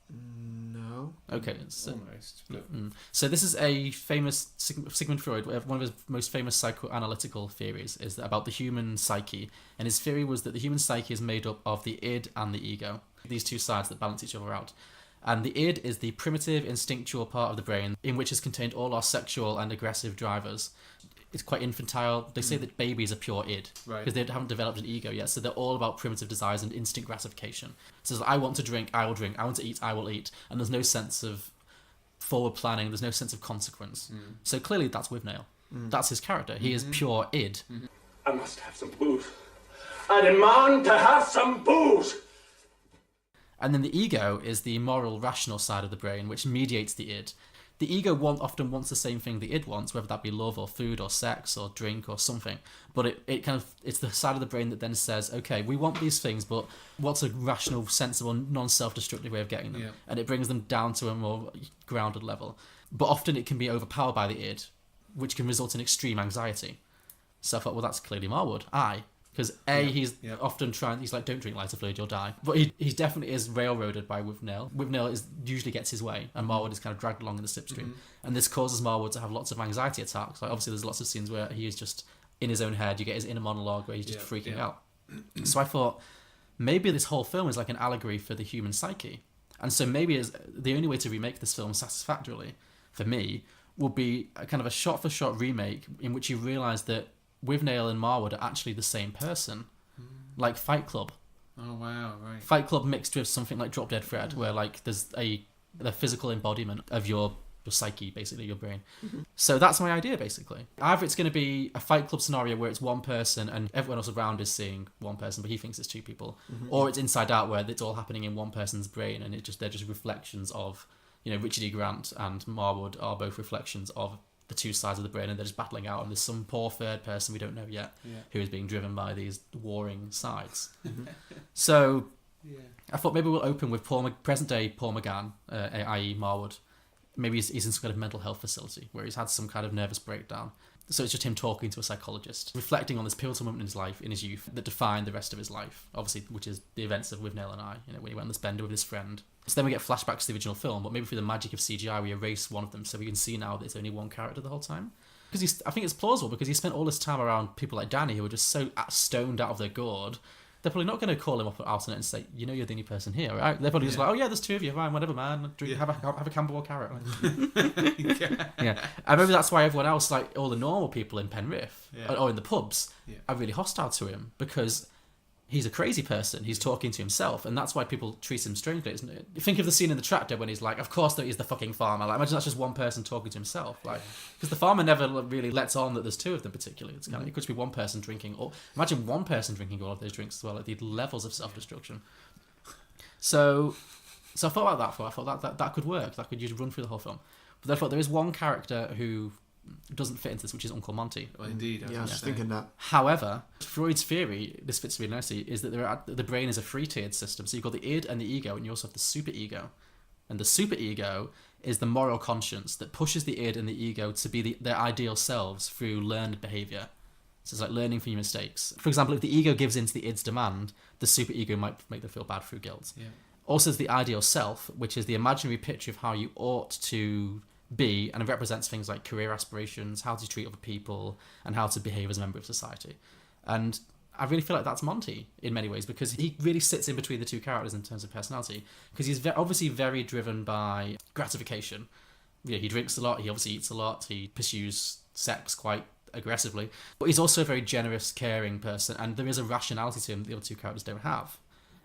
No. Okay. So, almost. But... So this is a famous Sigmund Freud. One of his most famous psychoanalytical theories is about the human psyche, and his theory was that the human psyche is made up of the id and the ego, these two sides that balance each other out. And the id is the primitive, instinctual part of the brain in which is contained all our sexual and aggressive drivers. It's quite infantile. They say that babies are pure id because they haven't developed an ego yet, so they're all about primitive desires and instant gratification. So I want to drink, I will drink. I want to eat, I will eat. And there's no sense of forward planning. There's no sense of consequence. So clearly that's Withnail. That's his character. He is pure id. I must have some booze. I demand to have some booze. And then the ego is the moral, rational side of the brain, which mediates the id. The ego often wants the same thing the id wants, whether that be love or food or sex or drink or something. But it's the side of the brain that then says, okay, we want these things, but what's a rational, sensible, non-self-destructive way of getting them? Yeah. And it brings them down to a more grounded level. But often it can be overpowered by the id, which can result in extreme anxiety. So I thought, well, that's clearly Marwood. Because he's often he's like, don't drink lighter fluid, you'll die. But he definitely is railroaded by Withnail. Withnail usually gets his way, and Marwood is kind of dragged along in the slipstream. And this causes Marwood to have lots of anxiety attacks. Like, obviously, there's lots of scenes where he is just in his own head. You get his inner monologue where he's just freaking out. So I thought, maybe this whole film is like an allegory for the human psyche. And so maybe the only way to remake this film satisfactorily, for me, would be a kind of a shot-for-shot remake in which you realise that Withnail and Marwood are actually the same person, like Fight Club. Oh wow! Right. Fight Club mixed with something like Drop Dead Fred, where like there's the physical embodiment of your psyche, basically your brain. So that's my idea, basically. Either it's going to be a Fight Club scenario where it's one person and everyone else around is seeing one person, but he thinks it's two people, or it's Inside Out where it's all happening in one person's brain and they're just reflections of, Richard E. Grant and Marwood are both reflections of the two sides of the brain, and they're just battling out, and there's some poor third person we don't know yet who is being driven by these warring sides. So I thought maybe we'll open with present day Paul McGann, i.e. Marwood. Maybe he's in some kind of mental health facility where he's had some kind of nervous breakdown. So it's just him talking to a psychologist, reflecting on this pivotal moment in his life, in his youth, that defined the rest of his life, obviously, which is the events of Withnail and I, when he went on this bender with his friend. So then we get flashbacks to the original film, but maybe through the magic of CGI we erase one of them so we can see now that it's only one character the whole time. Because I think it's plausible, because he spent all this time around people like Danny who were just so stoned out of their gourd. They're probably not going to call him up out on it and say, you're the only person here, right? They're probably just like, oh yeah, there's two of you, fine, whatever, man. Have a Camberwell Carrot. And maybe that's why everyone else, like all the normal people in Penrith or in the pubs, are really hostile to him, because he's a crazy person. He's talking to himself, and that's why people treat him strangely, isn't it? Think of the scene in the tractor when he's like, of course he's the fucking farmer. Like, imagine that's just one person talking to himself. Like, because the farmer never really lets on that there's two of them particularly. It's kind of, it could just be one person drinking. Or imagine one person drinking all of those drinks as well. Like the levels of self-destruction. So I thought about that. I thought that could work. That could just run through the whole film. But I thought there is one character who doesn't fit into this, which is Uncle Monty. Well, indeed. I was thinking that. However, Freud's theory, this fits really nicely, is that the brain is a three-tiered system. So you've got the id and the ego, and you also have the superego. And the superego is the moral conscience that pushes the id and the ego to be their ideal selves through learned behaviour. So it's like learning from your mistakes. For example, if the ego gives in to the id's demand, the superego might make them feel bad through guilt. Yeah. Also, there's the ideal self, which is the imaginary picture of how you ought to be, and it represents things like career aspirations, how to treat other people, and how to behave as a member of society. And I really feel like that's Monty in many ways, because he really sits in between the two characters in terms of personality, because he's obviously very driven by gratification. He drinks a lot, he obviously eats a lot, he pursues sex quite aggressively, but he's also a very generous, caring person, and there is a rationality to him that the other two characters don't have.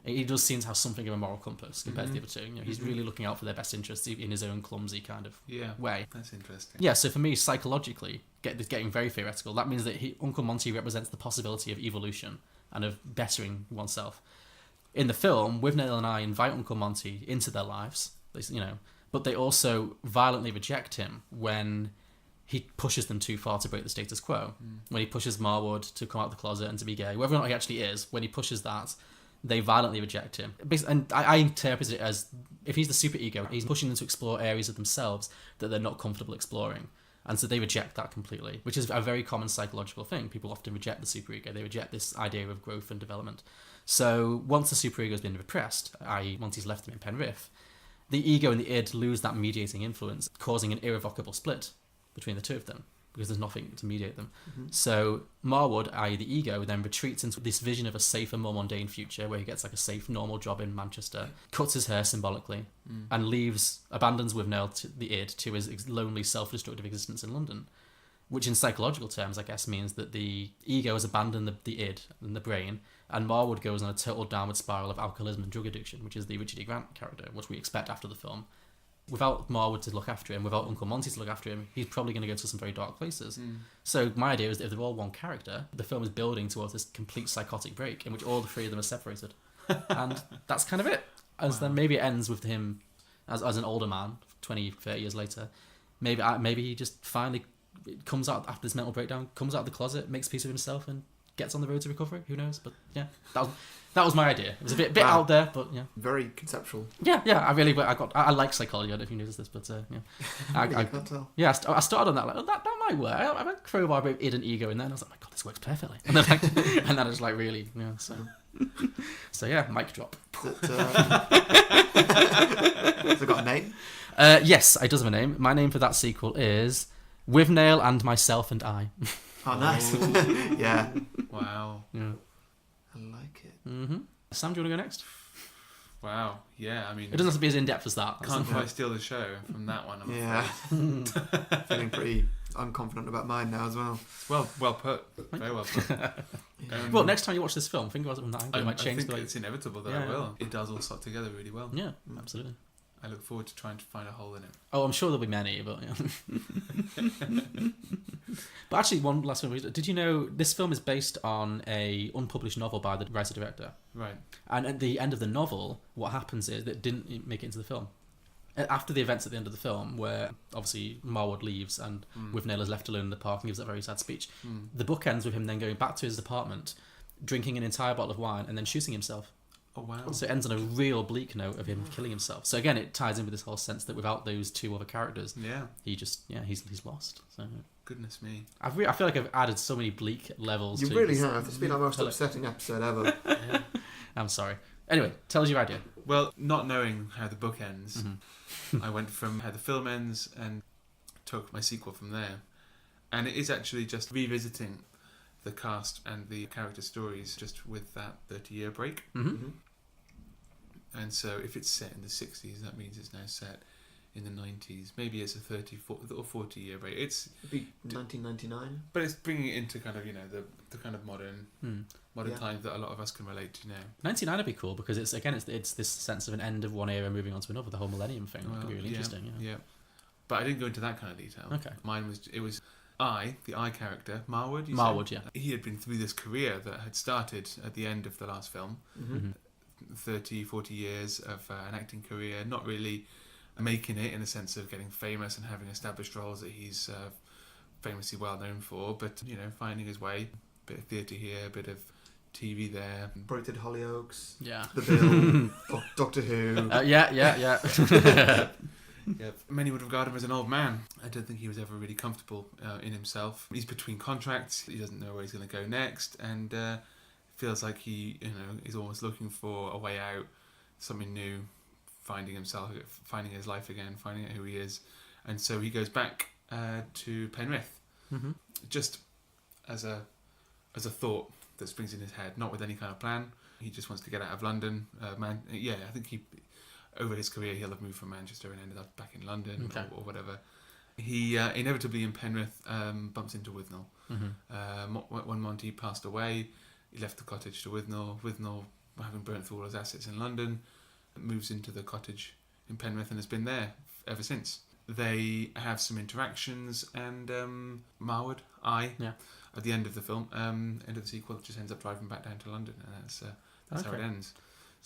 He does seem to have something of a moral compass compared to the other two. He's really looking out for their best interests in his own clumsy kind of way. That's interesting. Yeah, so for me, psychologically, getting very theoretical, that means that Uncle Monty represents the possibility of evolution and of bettering oneself. In the film, Withnail and I invite Uncle Monty into their lives, but they also violently reject him when he pushes them too far to break the status quo. When he pushes Marwood to come out of the closet and to be gay, whether or not he actually is, when he pushes that, they violently reject him. And I interpret it as, if he's the superego, he's pushing them to explore areas of themselves that they're not comfortable exploring. And so they reject that completely, which is a very common psychological thing. People often reject the superego. They reject this idea of growth and development. So once the superego has been repressed, i.e. once he's left them in Penrith, the ego and the id lose that mediating influence, causing an irrevocable split between the two of them, because there's nothing to mediate them. So Marwood, i.e. the ego, then retreats into this vision of a safer, more mundane future where he gets like a safe, normal job in Manchester, cuts his hair symbolically, and abandons Withnail, the id, to his lonely, self-destructive existence in London, which in psychological terms, I guess, means that the ego has abandoned the id and the brain, and Marwood goes on a total downward spiral of alcoholism and drug addiction, which is the Richard E. Grant character, which we expect after the film. Without Marwood to look after him, without Uncle Monty to look after him, he's probably going to go to some very dark places. So my idea is that if they're all one character, the film is building towards this complete psychotic break in which all the three of them are separated. And that's kind of it. As then maybe it ends with him as an older man, 20, 30 years later. Maybe he just finally comes out after this mental breakdown, comes out of the closet, makes peace with himself, and gets on the road to recovery. Who knows? But yeah, that was my idea. It was a bit out there, but yeah. Very conceptual. Yeah. I like psychology. I don't know if you noticed this, but yeah. I can't tell. Yeah, I started on that. Like, that might work. I might crowbar a bit of id and ego in there, and I was like, my God, this works perfectly. And then and then I was like, really, yeah. So yeah, mic drop. Has it got a name? Yes, it does have a name. My name for that sequel is Withnail and Myself and I. Oh, nice. Yeah. Wow. Yeah. I like it. Mm-hmm. Sam, do you want to go next? Wow. Yeah, I mean... It doesn't have to be as in-depth as that. Can't quite steal the show from that one, I'm afraid. Feeling pretty unconfident about mine now as well. Well put. Very well put. Well, next time you watch this film, think about it from that angle. It might change. I think it's inevitable that I will. It does all slot together really well. Yeah, absolutely. I look forward to trying to find a hole in it. Oh, I'm sure there'll be many, but yeah. But actually, one last one. Did you know this film is based on a unpublished novel by the writer-director? Right. And at the end of the novel, what happens is that it didn't make it into the film. After the events at the end of the film, where obviously Marwood leaves and Withnail is left alone in the park and gives that very sad speech, the book ends with him then going back to his apartment, drinking an entire bottle of wine, and then shooting himself. Oh, wow. So it ends on a real bleak note of him killing himself. So again, it ties in with this whole sense that without those two other characters, he's lost. So goodness me, I feel like I've added so many bleak levels. You really have. It's been our most upsetting episode ever. Yeah. I'm sorry. Anyway, tell us your idea. Well, not knowing how the book ends, I went from how the film ends and took my sequel from there. And it is actually just revisiting the cast and the character stories just with that 30-year break. And so if it's set in the 60s, that means it's now set in the 90s. Maybe it's a 30 or 40-year break. It'd be 1999. But it's bringing it into kind of, the kind of modern times that a lot of us can relate to now. 99 would be cool because it's this sense of an end of one era moving on to another, the whole millennium thing. It could be really interesting. Yeah. But I didn't go into that kind of detail. Okay. Mine was, the I character, Marwood. Marwood, yeah. He had been through this career that had started at the end of the last film. 30, 40 years of an acting career, not really making it in the sense of getting famous and having established roles that he's famously well known for, but finding his way. A bit of theatre here, a bit of TV there. Broken Hollyoaks. Yeah. The Bill. Doctor Who. Yeah. Yep. Many would regard him as an old man. I don't think he was ever really comfortable in himself. He's between contracts. He doesn't know where he's going to go next, and feels like he, is almost looking for a way out, something new, finding himself, finding his life again, finding out who he is, and so he goes back to Penrith, just as a thought that springs in his head, not with any kind of plan. He just wants to get out of London. I think over his career he'll have moved from Manchester and ended up back in London or whatever. He inevitably in Penrith bumps into Withnail. When Monty passed away, he left the cottage to Withnail. Withnail, having burnt through all his assets in London, moves into the cottage in Penrith and has been there ever since. They have some interactions, and Marwood, at the end of the film, end of the sequel, just ends up driving back down to London, and that's how it ends.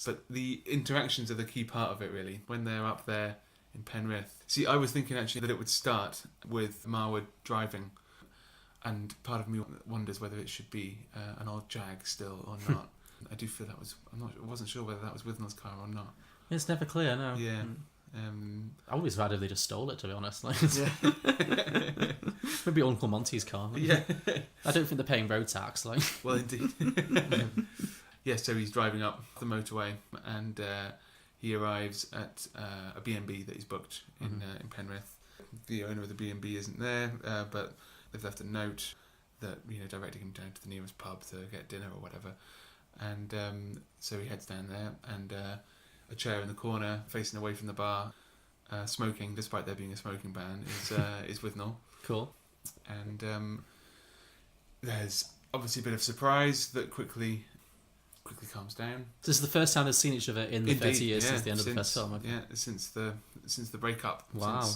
But the interactions are the key part of it, really. When they're up there in Penrith. See, I was thinking actually that it would start with Marwood driving, and part of me wonders whether it should be an old Jag still or not. I do feel I wasn't sure whether that was Withnail's car or not. It's never clear, no. Yeah. I would be sad if they just stole it, to be honest. Maybe Uncle Monty's car. Yeah. I don't think they're paying road tax. Well, indeed. Yeah, so he's driving up the motorway, and he arrives at a B&B that he's booked in Penrith. The owner of the B&B isn't there, but they've left a note that directing him down to the nearest pub to get dinner or whatever. And so he heads down there, and a chair in the corner, facing away from the bar, smoking, despite there being a smoking ban, is Withnail. Cool. And there's obviously a bit of surprise that quickly quickly calms down. This is the first time they've seen each other in the 30 years since the end of the first film. Okay. Yeah, since the breakup. Wow.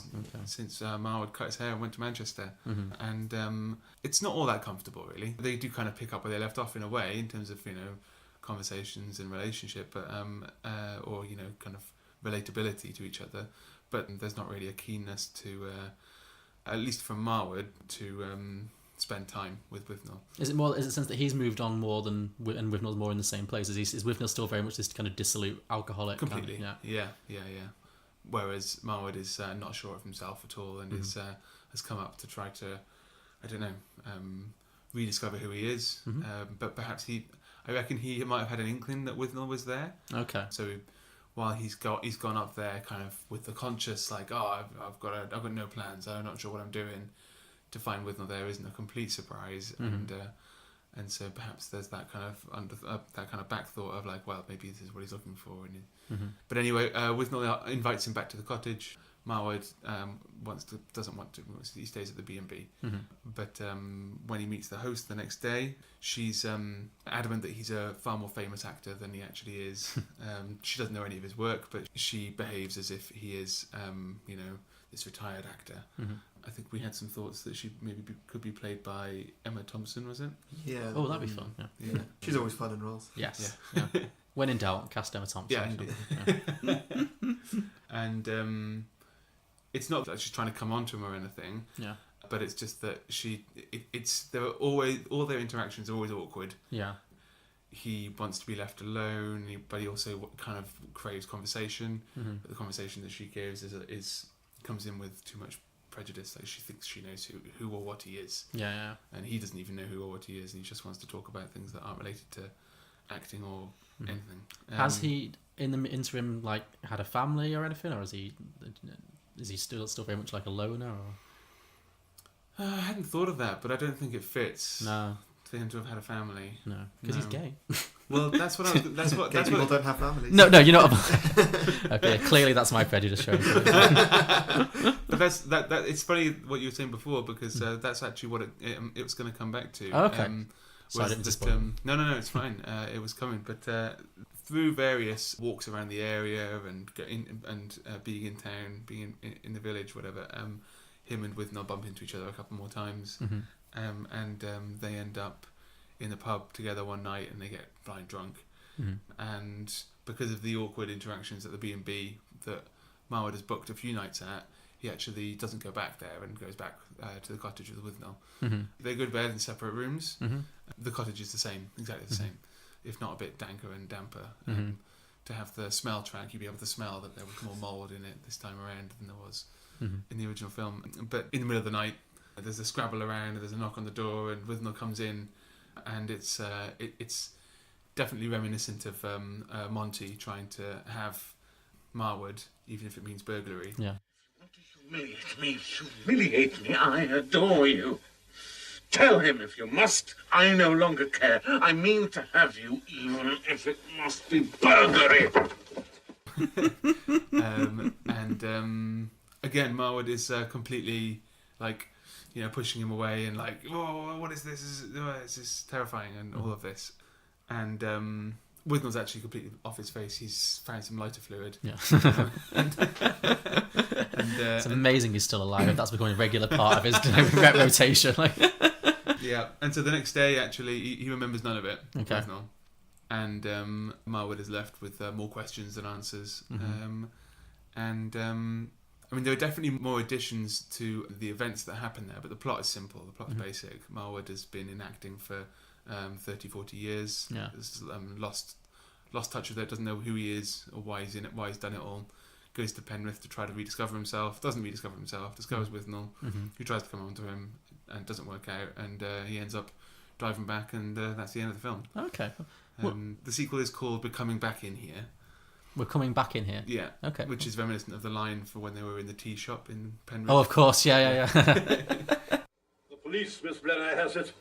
Since Marwood cut his hair and went to Manchester. And it's not all that comfortable, really. They do kind of pick up where they left off in a way, in terms of, conversations and relationship, but or, kind of relatability to each other. But there's not really a keenness to, at least from Marwood, to spend time with Withnail. Is it the sense that he's moved on more and Withnail's more in the same place? Is Withnail still very much this kind of dissolute alcoholic? Completely. Kind of, yeah. Whereas Marwood is not sure of himself at all and has come up to try to, I don't know, rediscover who he is. But perhaps I reckon he might have had an inkling that Withnail was there. Okay. So while he's gone up there kind of with the conscious, like, I've got no plans, I'm not sure what I'm doing, to find Withnail there isn't a complete surprise, and so perhaps there's that kind of back thought of like, well, maybe this is what he's looking for. But anyway, Withnail invites him back to the cottage. Marwood doesn't want to. He stays at the B&B. But when he meets the host the next day, she's adamant that he's a far more famous actor than he actually is. She doesn't know any of his work, but she behaves as if he is, this retired actor. I think we had some thoughts that she maybe could be played by Emma Thompson, was it? Yeah. Oh, that'd be fun. Yeah. She's always fun in roles. Yes. Yeah. When in doubt, cast Emma Thompson. Yeah, indeed. And it's not that she's trying to come onto him or anything. Yeah. But it's just that there are always, all their interactions are always awkward. Yeah. He wants to be left alone, but he also kind of craves conversation. But the conversation that she gives comes in with too much prejudice. Like, she thinks she knows who or what he is. Yeah. And he doesn't even know who or what he is, and he just wants to talk about things that aren't related to acting or anything. Has he, in the interim, like, had a family or anything, or is he still very much like a loner? Or? I hadn't thought of that, but I don't think it fits. No. For him to have had a family. No, because he's gay. Well, that's what I was. That's what. Gay people don't have families. No, you're not. Okay, clearly that's my prejudice showing. But that's that. It's funny what you were saying before, because that's actually what it was going to come back to. Oh, okay. So I didn't just no, it's fine. It was coming, but through various walks around the area and being in town, being in the village, whatever. Him and Withnail bump into each other a couple more times, and they end up in the pub together one night, and they get blind drunk. And because of the awkward interactions at the B&B that Marwood has booked a few nights at, he actually doesn't go back there and goes back to the cottage with Withnail. They go to bed in separate rooms. The cottage is the same, exactly the same, if not a bit danker and damper. To have the smell track, you'd be able to smell that there was more mould in it this time around than there was in the original film. But in the middle of the night, there's a scrabble around, and there's a knock on the door, and Withnail comes in, and it's definitely reminiscent of Monty trying to have Marwood, even if it means burglary. Yeah. Humiliate me, I adore you. Tell him if you must, I no longer care. I mean to have you, even if it must be burglary. Again, Marwood is completely like, pushing him away and like, oh, what is this? This is terrifying and all of this. And Withnail's actually completely off his face. He's found some lighter fluid. Yeah. It's amazing he's still alive. That's becoming a regular part of his rotation. Yeah, and so the next day, actually, he remembers none of it. Okay. Withnail. And Marwood is left with more questions than answers. I mean, there are definitely more additions to the events that happen there, but the plot is simple. The plot is basic. Marwood has been in acting for 30, 40 years. Yeah. Has lost touch with it, doesn't know who he is or why he's in it, why he's done it all. Goes to Penrith to try to rediscover himself, doesn't rediscover himself, discovers Withnail, who tries to come on to him and doesn't work out, and he ends up driving back, and that's the end of the film. Okay. The sequel is called We're Coming Back in Here. We're coming back in here? Yeah. Okay. Which is reminiscent of the line for when they were in the tea shop in Penrith. Oh, of course, yeah. The police, Miss Blenner, has it.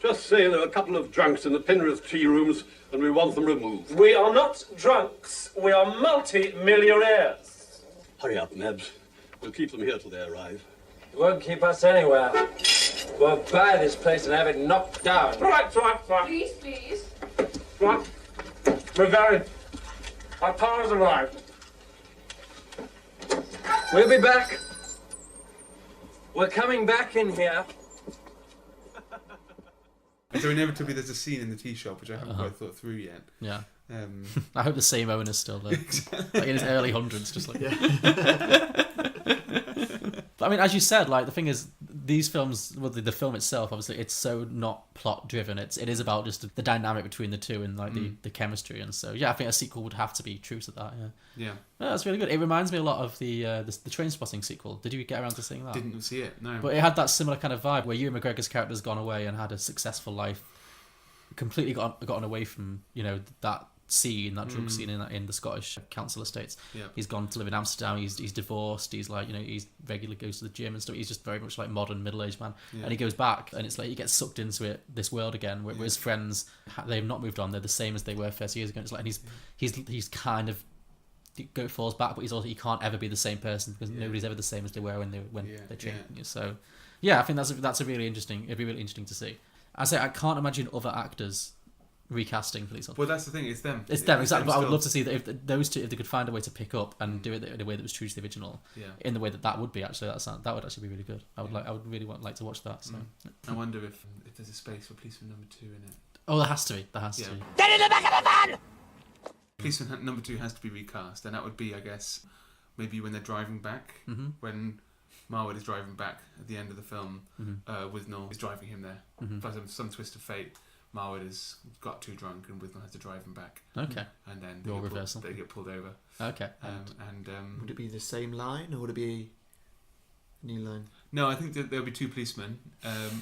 Just say there are a couple of drunks in the Penrith tea rooms and we want them removed. We are not drunks, we are multi-millionaires. Hurry up, Nabs. We'll keep them here till they arrive. You won't keep us anywhere. We'll buy this place and have it knocked down. Right. Please. What? We're going. Our car's arrived. We'll be back. We're coming back in here. So inevitably there's a scene in the tea shop which I haven't quite thought through yet. Yeah. I hope the same owner's still there. Like in his early hundreds, just like. But I mean, as you said, like the thing is, these films, well, the film itself, obviously, it's so not plot driven. It is about just the dynamic between the two and like the chemistry, and so yeah, I think a sequel would have to be true to that. Yeah, that's really good. It reminds me a lot of the Trainspotting sequel. Did you get around to seeing that? Didn't see it, no. But it had that similar kind of vibe where Ewan McGregor's character's gone away and had a successful life, completely gotten away from that scene, that drug scene in the Scottish council estates. Yeah. He's gone to live in Amsterdam. He's divorced. He's like he's regularly goes to the gym and stuff. He's just very much like modern middle-aged man. And he goes back, and it's like he gets sucked into this world again, where his friends, they've not moved on. They're the same as they were 30 years ago. And it's like, and he's kind of falls back, but he can't ever be the same person because nobody's ever the same as they were when they changed. So yeah, I think that's a really interesting. It'd be really interesting to see. I can't imagine other actors recasting for these. Well, that's the thing. It's them. It's them, exactly. But I would love to see that if those two, if they could find a way to pick up and do it in a way that was true to the original, in the way that would be actually that would actually be really good. I would really like to watch that. So I wonder if there's a space for Policeman Number 2 in it. Oh, there has to be. There has to be. Get in the back of the van! Policeman Number 2 has to be recast, and that would be, I guess, maybe when they're driving back, when Marwood is driving back at the end of the film, Withnail is driving him there. By some twist of fate, Marwood has got too drunk and Withnail has to drive him back. Okay. And then they get pulled over. Okay. Would it be the same line or would it be a new line? No, I think that there'll be two policemen,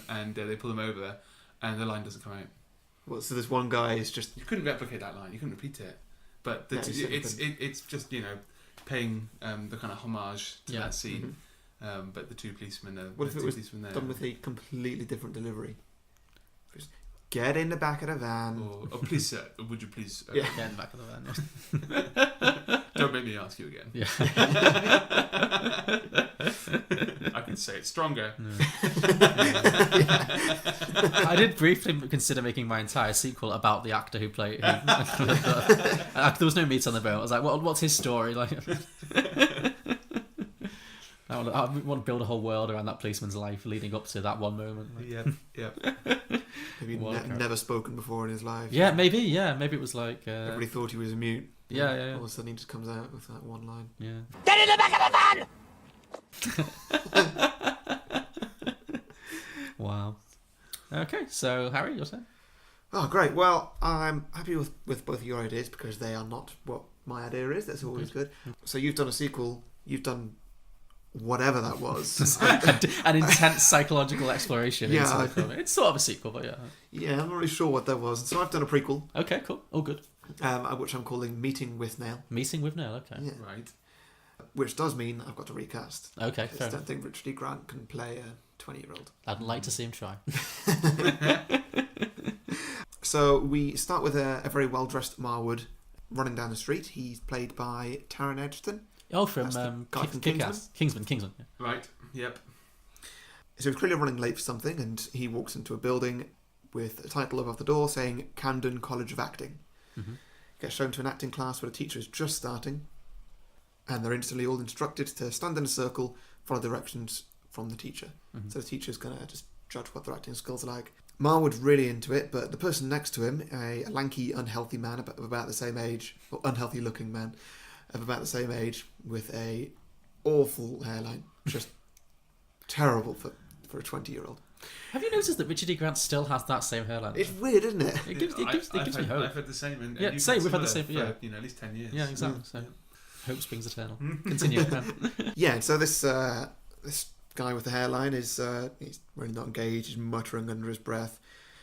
and they pull them over, and the line doesn't come out. Well, so this one guy is just... You couldn't replicate that line. You couldn't repeat it. But it's just paying the kind of homage to that scene. But the two policemen are... What if it was done with a completely different delivery? Just, get in the back of the van. Or please, sir, would you please... Get in the back of the van. Don't make me ask you again. Yeah. I can say it stronger. I did briefly consider making my entire sequel about the actor who played... there was no meat on the bone. I was like, what's his story? Like... I want to build a whole world around that policeman's life leading up to that one moment. Yeah. Maybe never spoken before in his life. Yeah, maybe. Yeah, maybe it was like... everybody thought he was a mute. Yeah. All of a sudden he just comes out with that one line. Yeah. Get in the back of the van! Wow. Okay, so Harry, you're saying? Oh, great. Well, I'm happy with both of your ideas because they are not what my idea is. That's always good. So you've done a sequel. You've done whatever that was. An intense psychological exploration into the film. It's sort of a sequel, but yeah. Yeah, I'm not really sure what that was. So I've done a prequel. Okay, cool. Oh, good. Which I'm calling Meeting Withnail. Meeting Withnail, okay. Yeah. Right. Which does mean I've got to recast. Okay, fair I don't enough. think Richard E. Grant can play a 20-year-old. I'd like to see him try. So we start with a very well-dressed Marwood running down the street. He's played by Taron Egerton. Oh, from Kingsman. Yeah. Right, yep. So he's clearly running late for something, and he walks into a building with a title above the door saying Camden College of Acting. Gets shown to an acting class where a teacher is just starting, and they're instantly all instructed to stand in a circle, follow directions from the teacher. So the teacher's going to just judge what their acting skills are like. Marwood's really into it, but the person next to him, a lanky, unhealthy man of about the same age, or unhealthy-looking man of about the same age, with a awful hairline, just terrible for a 20-year-old. Have you noticed that Richard E. Grant still has that same hairline? It's weird, isn't it? It gives me hope. I've had the same. And yeah, same. We've had the same for at least 10 years. Yeah, exactly. So, hope springs eternal. Continue. Yeah. So this guy with the hairline is he's really not engaged. He's muttering under his breath.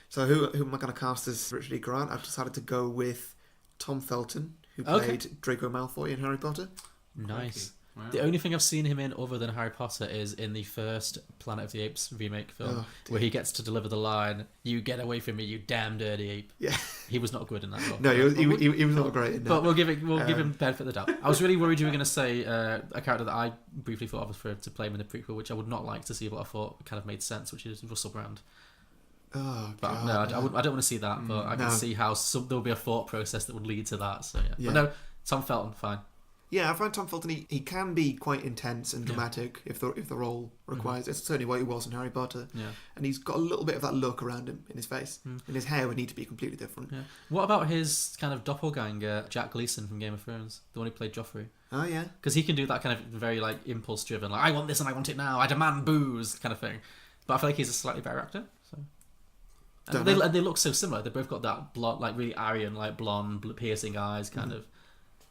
So who am I going to cast as Richard E. Grant? I've decided to go with Tom Felton, who played Draco Malfoy in Harry Potter. Nice. Wow. The only thing I've seen him in other than Harry Potter is in the first Planet of the Apes remake film, where he gets to deliver the line, "You get away from me, you damn dirty ape." Yeah, he was not good in that role. No, he was not great in that. But we'll give him benefit of the doubt. I was really worried you were going to say a character that I briefly thought of to play him in the prequel, which I would not like to see, but I thought kind of made sense, which is Russell Brand. Oh, But God, no, I don't want to see that. But I can no. see how there'll be a thought process that would lead to that. So yeah. Yeah. But no, Tom Felton, fine. Yeah, I find Tom Felton, he can be quite intense and dramatic if the role requires it. It's certainly what he was in Harry Potter. Yeah. And he's got a little bit of that look around him in his face. And his hair would need to be completely different. Yeah. What about his kind of doppelganger, Jack Gleeson from Game of Thrones? The one who played Joffrey? Oh, yeah. Because he can do that kind of very, like, impulse-driven, like, I want this and I want it now, I demand booze, kind of thing. But I feel like he's a slightly better actor. So. And they look so similar. They both got that blonde, like, really Aryan, like, blonde, piercing eyes, kind of.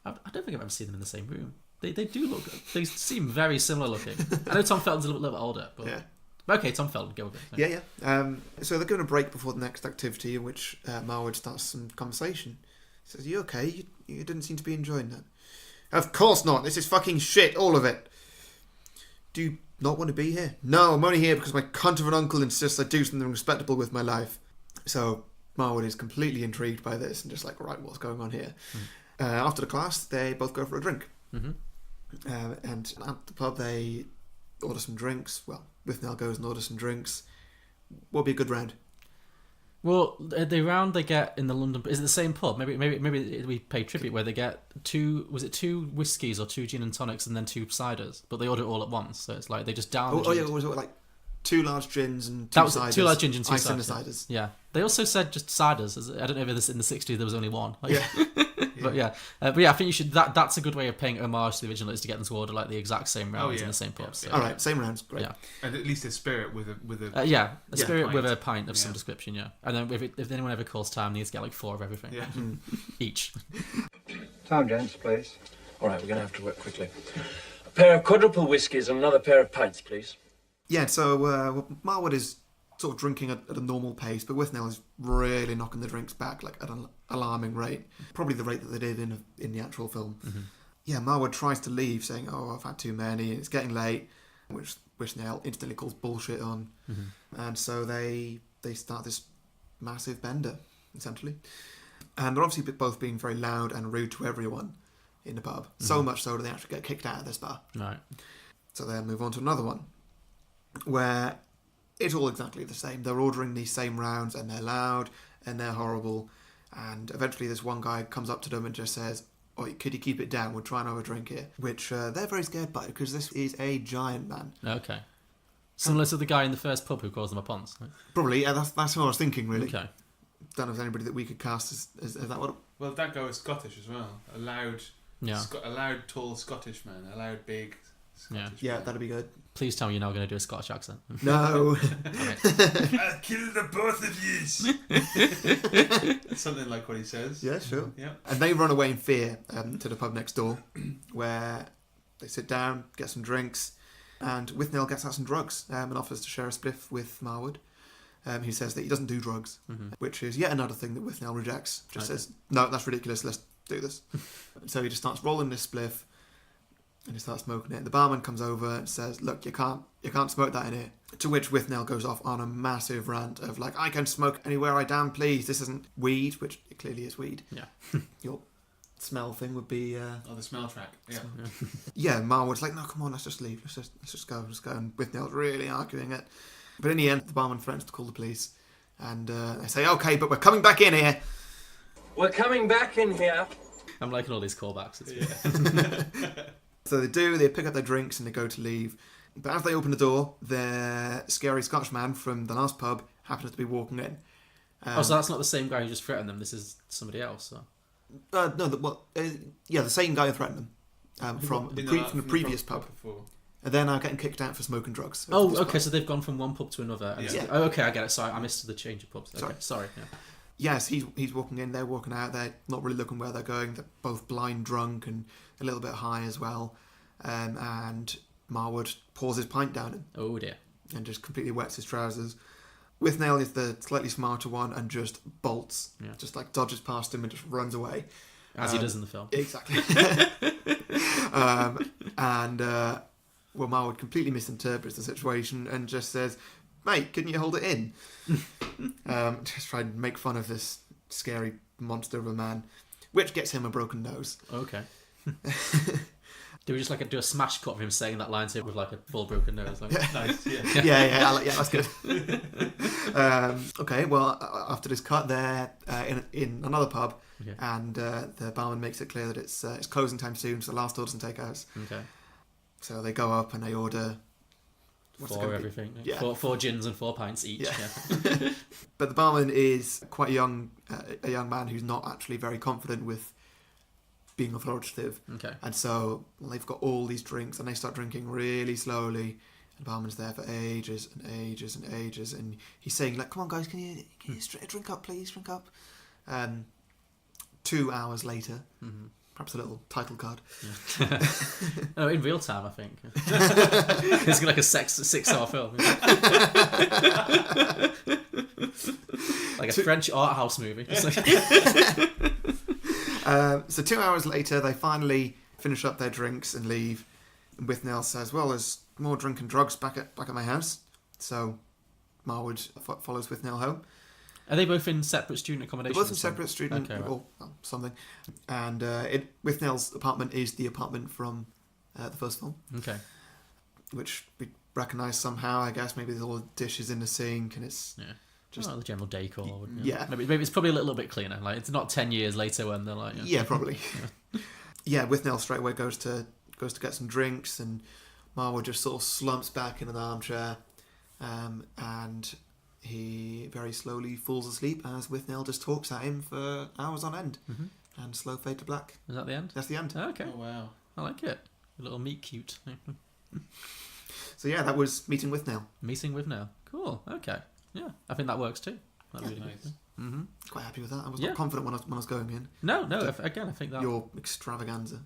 I don't think I've ever seen them in the same room. They do look... They seem very similar looking. I know Tom Felton's a little bit older, but... Yeah. Okay, Tom Felton, go with it. Yeah. So they're going to break before the next activity, in which Marwood starts some conversation. He says, you okay? You didn't seem to be enjoying that. Of course not. This is fucking shit, all of it. Do you not want to be here? No, I'm only here because my cunt of an uncle insists I do something respectable with my life. So Marwood is completely intrigued by this and just like, right, what's going on here? After the class, they both go for a drink. Mm-hmm. And at the pub, they order some drinks. Well, Withnail goes and orders some drinks. What'll be a good round? Well, the round they get in the London... Is it the same pub? Maybe we pay tribute where they get two whiskies or 2 gin and tonics and then 2 ciders, but they order it all at once. So it's like they just down. Oh yeah, was it like 2 large gins and 2 ciders? 2 large gins and 2 ice in the ciders. ciders. Yeah, they also said just ciders. I don't know if this in the 60s there was only one. Like, yeah. But yeah, I think you should. That's a good way of paying homage to the original, is to get them to order like the exact same rounds in the same pub. So, all right, same rounds, great. Yeah, and at least a spirit with a spirit pint. with a pint of some description. Yeah, and then if anyone ever calls time, they need to get like 4 of everything. Yeah, each. Time, gents, please. All right, we're going to have to work quickly. A pair of quadruple whiskies and another pair of pints, please. Yeah, so Marwood is sort of drinking at a normal pace, but Withnail is really knocking the drinks back like at an alarming rate. Probably the rate that they did in the actual film. Mm-hmm. Yeah, Marwood tries to leave, saying, "Oh, I've had too many. It's getting late," which Withnail instantly calls bullshit on, and so they start this massive bender essentially, and they're obviously both being very loud and rude to everyone in the pub. So much so that they actually get kicked out of this bar. Right. So they move on to another one, where it's all exactly the same. They're ordering these same rounds, and they're loud, and they're horrible. And eventually this one guy comes up to them and just says, "Oi, could you keep it down? We're trying to have a drink here." Which they're very scared by, because this is a giant man. Okay. Similar to the guy in the first pub who calls them a ponce. Right? Probably, yeah, that's what I was thinking, really. Okay. Don't know if there's anybody that we could cast as that one. Well, that guy was Scottish as well. A loud, tall Scottish man. A loud, big Scottish Yeah, man. that'd be good. Please tell me you're now going to do a Scottish accent. No. I'll kill the both of you. Something like what he says. Yeah, sure. Yeah. And they run away in fear to the pub next door, where they sit down, get some drinks, and Withnail gets out some drugs and offers to share a spliff with Marwood. He says that he doesn't do drugs, which is yet another thing that Withnail rejects. Just says, "No, that's ridiculous, let's do this." So he just starts rolling this spliff, and he starts smoking it. The barman comes over and says, "Look, you can't smoke that in here." To which Withnail goes off on a massive rant of like, "I can smoke anywhere I damn please. This isn't weed," which it clearly is weed. Yeah. Your smell thing would be. The smell track. Yeah. Yeah, Marwood's like, "No, come on, let's just leave. Let's just go. And Withnail's really arguing it. But in the end, the barman threatens to call the police, and they say, "Okay, but we're coming back in here." We're coming back in here. I'm liking all these callbacks. So they do. They pick up their drinks and they go to leave. But as they open the door, the scary Scottish man from the last pub happens to be walking in. So that's not the same guy who just threatened them. This is somebody else. Or? No, the same guy who threatened them from the previous pub. Before. And they're now getting kicked out for smoking drugs. Oh, okay, so they've gone from one pub to another. Yeah. Oh, okay, I get it. Sorry, I missed the change of pubs. Okay, sorry. Yeah. Yes, he's walking in, they're walking out, they're not really looking where they're going, they're both blind drunk and a little bit high as well. And Marwood pours his pint down him. Oh dear. And just completely wets his trousers. Withnail is the slightly smarter one and just bolts. Yeah. Just like dodges past him and just runs away. As he does in the film. Exactly. Well, Marwood completely misinterprets the situation and just says, "Mate, couldn't you hold it in?" Just try and make fun of this scary monster of a man, which gets him a broken nose. Okay. Do we just like do a smash cut of him saying that line to with like a full broken nose? Like, Nice, yeah. yeah, that's good. Okay, well, after this cut, they're in another pub, Okay. and the barman makes it clear that it's closing time soon, so the last orders and takeouts. Okay. So they go up and they order... what's it For gonna be? everything. Yeah. Four gins and 4 pints each. Yeah. Yeah. But the barman is quite young, a young man who's not actually very confident with being authoritative. Okay. And so they've got all these drinks and they start drinking really slowly. And the barman's there for ages and ages and ages. And he's saying, like, come on, guys, can you drink up, please, drink up. 2 hours later, perhaps a little title card. Yeah. No, in real time, I think. It's like a 6-hour film. Like a French art house movie. So 2 hours later, they finally finish up their drinks and leave. And Withnail says, well, there's more drink and drugs back at my house. So Marwood follows Withnail home. Are they both in separate student They're accommodation? both in separate student, Okay, right. or something. And Withnail's apartment is the apartment from the first film. Okay. Which we recognise somehow, I guess. Maybe there's all the dishes in the sink and it's... Yeah. Just the general decor. Yeah. Maybe it's probably a little bit cleaner. Like it's not 10 years later when they're like. Yeah, probably. Yeah, Withnail straight away goes to get some drinks, and Marwood just sort of slumps back into the armchair, and he very slowly falls asleep as Withnail just talks at him for hours on end, and slow fade to black. Is that the end? That's the end. Oh, okay. Oh, wow. I like it. A little meet cute. So yeah, that was Meeting Withnail. Meeting Withnail. Cool. Okay. Yeah, I think that works too. That'd be really Nice. good. Mm-hmm. Quite happy with that. I was Yeah. not confident when I was going in. No. Again, I think that Your extravaganza.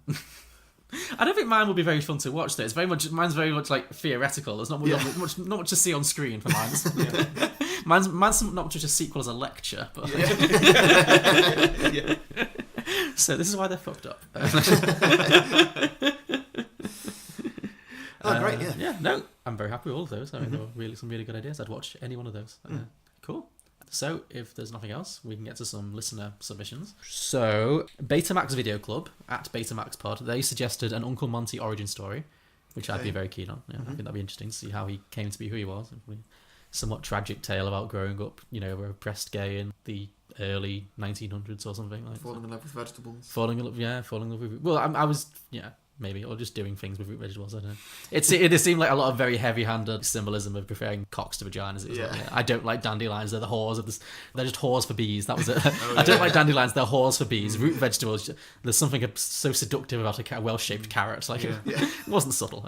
I don't think mine will be very fun to watch. Though mine's very much like theoretical. There's not much to see on screen for mine. Mine's not just a sequel as a lecture, but Yeah. So this is why they're fucked up. Oh, great! Yeah. Yeah. No, I'm very happy with all of those. I mean, they were really some really good ideas. I'd watch any one of those. Cool. So, if there's nothing else, we can get to some listener submissions. So, Betamax Video Club at Betamax Pod, they suggested an Uncle Monty origin story, which I'd be very keen on. Yeah, I think that'd be interesting to see how he came to be who he was. Somewhat tragic tale about growing up, a repressed gay in the early 1900s or something like. Falling in love with vegetables. Falling in love with. Well, I was maybe, or just doing things with root vegetables. I don't know. It seemed like a lot of very heavy-handed symbolism of preferring cocks to vaginas. It was like, I don't like dandelions. They're the whores of this. They're just whores for bees. That was it. I don't like dandelions. They're whores for bees. Root vegetables. There's something so seductive about a well-shaped carrot. Like it wasn't subtle.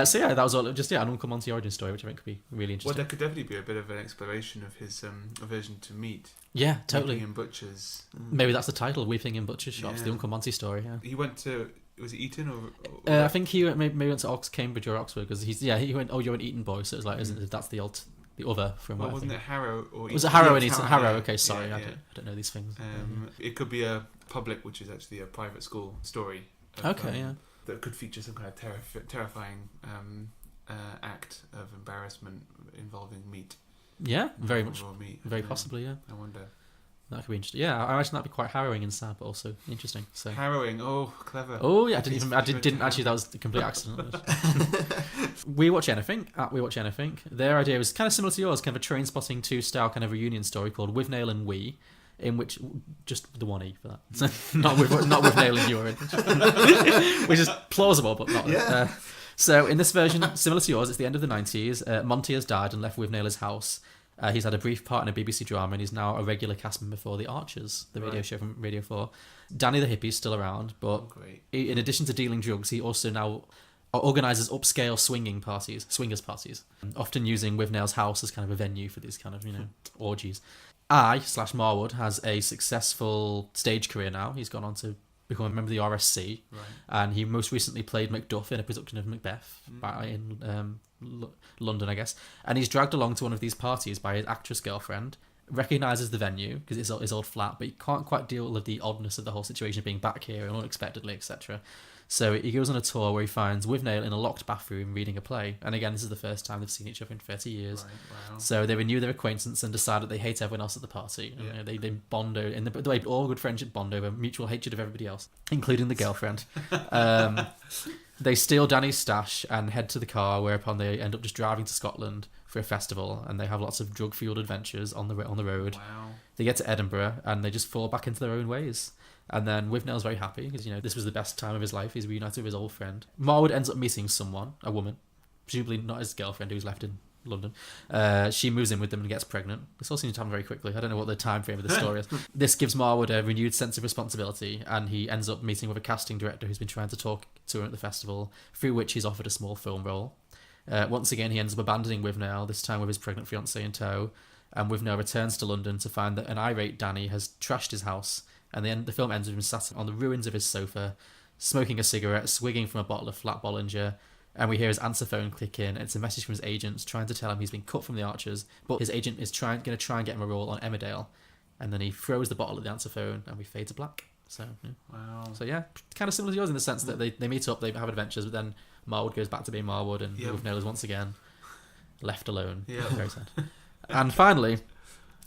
So yeah, that was all. Just an Uncle Monty origin story, which I think could be really interesting. Well, there could definitely be a bit of an exploration of his aversion to meat. Yeah, totally. Weeping in butchers. Maybe that's the title: Weeping in Butchers Shops. The Uncle Monty story. Yeah. He went to. Was it Eton or I think he maybe went to Cambridge or Oxford because he went. Oh, you're an Eton boy, so it's like that's the other from. Well, wasn't it Harrow or Eton? Was it Harrow and Eton? Harrow. Okay, sorry, Yeah, I don't know these things. It could be a public, which is actually a private school story. That could feature some kind of terrifying act of embarrassment involving meat. Yeah, very much. Raw meat. Very possibly, yeah. I wonder. That could be interesting. Yeah, I imagine that'd be quite harrowing and sad, but also interesting. So harrowing. Oh, clever. Oh yeah, I didn't actually. That was a complete accident. We Watch Anything at We Watch Anything. Their idea was kind of similar to yours, kind of a Train Spotting 2 style kind of reunion story called Withnail and We, in which just the one E for that. not Withnail and Urine, which is plausible but not. Yeah. So in this version, similar to yours, it's the end of the 90s. Monty has died and left Withnail his house. He's had a brief part in a BBC drama and he's now a regular cast member for The Archers, the radio show from Radio 4. Danny the Hippie's still around, but in addition to dealing drugs, he also now organises upscale swingers parties, often using Withnail's house as kind of a venue for these kind of, orgies. Marwood has a successful stage career now. He's gone on to become a member of the RSC, and he most recently played Macduff in a production of Macbeth in London, I guess. And he's dragged along to one of these parties by his actress girlfriend, recognises the venue because it's his old flat, but he can't quite deal with the oddness of the whole situation of being back here and unexpectedly, etc. So he goes on a tour where he finds Withnail in a locked bathroom reading a play. And again, this is the first time they've seen each other in 30 years. Right, wow. So they renew their acquaintance and decide that they hate everyone else at the party. And, Yeah. you know, they bond over, in the way all good friendship bond over mutual hatred of everybody else, including the girlfriend. They steal Danny's stash and head to the car, whereupon they end up just driving to Scotland for a festival, and they have lots of drug-fueled adventures on the road. Wow. They get to Edinburgh, and they just fall back into their own ways. And then Withnail's very happy, because, you know, this was the best time of his life. He's reunited with his old friend. Marwood ends up meeting someone, a woman, presumably not his girlfriend, who's left in London. She moves in with them and gets pregnant. This all seems to happen very quickly. I don't know what the time frame of the story is. This gives Marwood a renewed sense of responsibility, and he ends up meeting with a casting director who's been trying to talk to him at the festival, through which he's offered a small film role. Once again, he ends up abandoning Withnail, this time with his pregnant fiancée in tow, and Withnail returns to London to find that an irate Danny has trashed his house, and the film ends with him sat on the ruins of his sofa, smoking a cigarette, swigging from a bottle of flat Bollinger, and we hear his answer phone click in. It's a message from his agent trying to tell him he's been cut from the Archers, but his agent is going to try and get him a role on Emmerdale, and then he throws the bottle at the answer phone, and we fade to black. So, yeah. Wow. So yeah, kind of similar to yours in the sense that they meet up, they have adventures, but then Marwood goes back to being Marwood, and Withnail is once again left alone. Yeah. Very sad. And finally,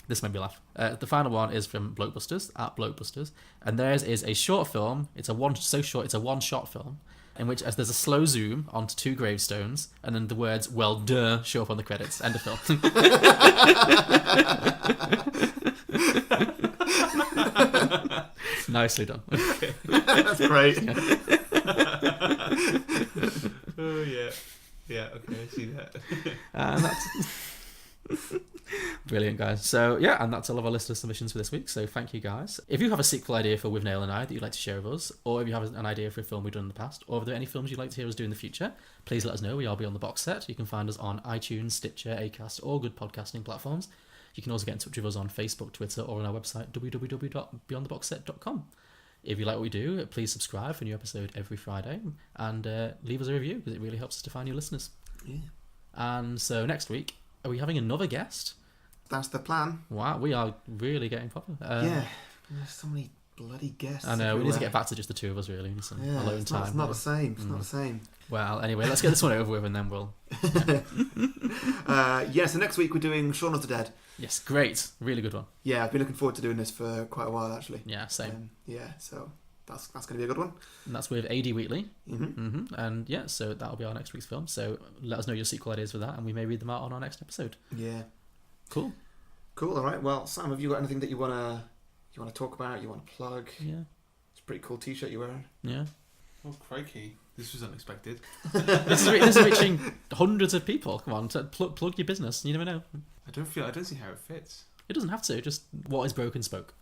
this made me laugh. The final one is from Blokebusters, at Blokebusters, and theirs is a short film. It's a one-shot film, in which as there's a slow zoom onto two gravestones, and then the words "well, duh" show up on the credits. End of film. Nicely done. That's great. Oh yeah. Yeah, okay, I see that. And that's brilliant, guys. So yeah, and that's all of our listener submissions for this week. So thank you, guys. If you have a sequel idea for Withnail and I that you'd like to share with us, or if you have an idea for a film we've done in the past, or if there are any films you'd like to hear us do in the future, please let us know. We are Beyond the Box Set. You can find us on iTunes, Stitcher, Acast, or good podcasting platforms. You can also get in touch with us on Facebook, Twitter, or on our website, www.beyondtheboxset.com. If you like what we do, please subscribe for a new episode every Friday, and leave us a review, because it really helps us to find new listeners. Yeah. And so next week, are we having another guest? That's the plan. Wow, we are really getting popular. Yeah, there's so many bloody guests. I know, everywhere. we need to get back to just the two of us, really. We need some alone it's time. It's not the same. It's not the same. Well, anyway, let's get this one over with, and then we'll... So next week we're doing Shaun of the Dead. Yes, great. Really good one. Yeah, I've been looking forward to doing this for quite a while, actually. Yeah, same. So that's going to be a good one. And that's with A.D. Wheatley. Mm-hmm. And yeah, so that'll be our next week's film. So let us know your sequel ideas for that, and we may read them out on our next episode. Yeah. Cool. All right. Well, Sam, have you got anything that you wanna talk about? You want to plug? Yeah. It's a pretty cool T-shirt you're wearing. Yeah. Oh crikey! This was unexpected. This is reaching hundreds of people. Come on, plug your business. You never know. I don't see how it fits. It doesn't have to. Just what is Broken Spoke?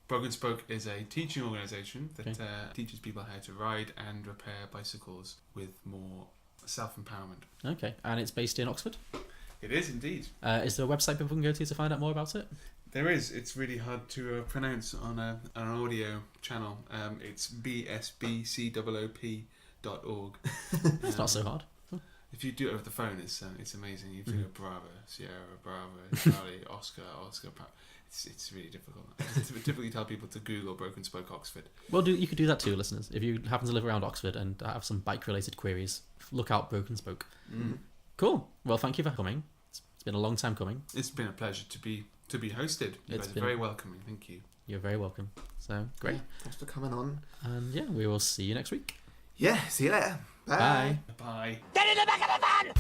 Broken Spoke is a teaching organisation that teaches people how to ride and repair bicycles with more self-empowerment. Okay, and it's based in Oxford? It is indeed. Is there a website people can go to find out more about it? There is. It's really hard to pronounce on an audio channel. It's bsbcoop.org. It's not so hard. If you do it over the phone, it's amazing. You do a Bravo, Sierra, Bravo, Charlie, Oscar. It's really difficult. I typically tell people to Google Broken Spoke Oxford. Well, you could do that too, listeners. If you happen to live around Oxford and have some bike-related queries, look out Broken Spoke. Mm. Cool. Well, thank you for coming. It's been a long time coming. It's been a pleasure to be hosted. You guys are very welcoming. Thank you. You're very welcome. So great. Yeah, thanks for coming on. And yeah, we will see you next week. Yeah. See you later. Bye. Bye. Bye. Get in the back of the van!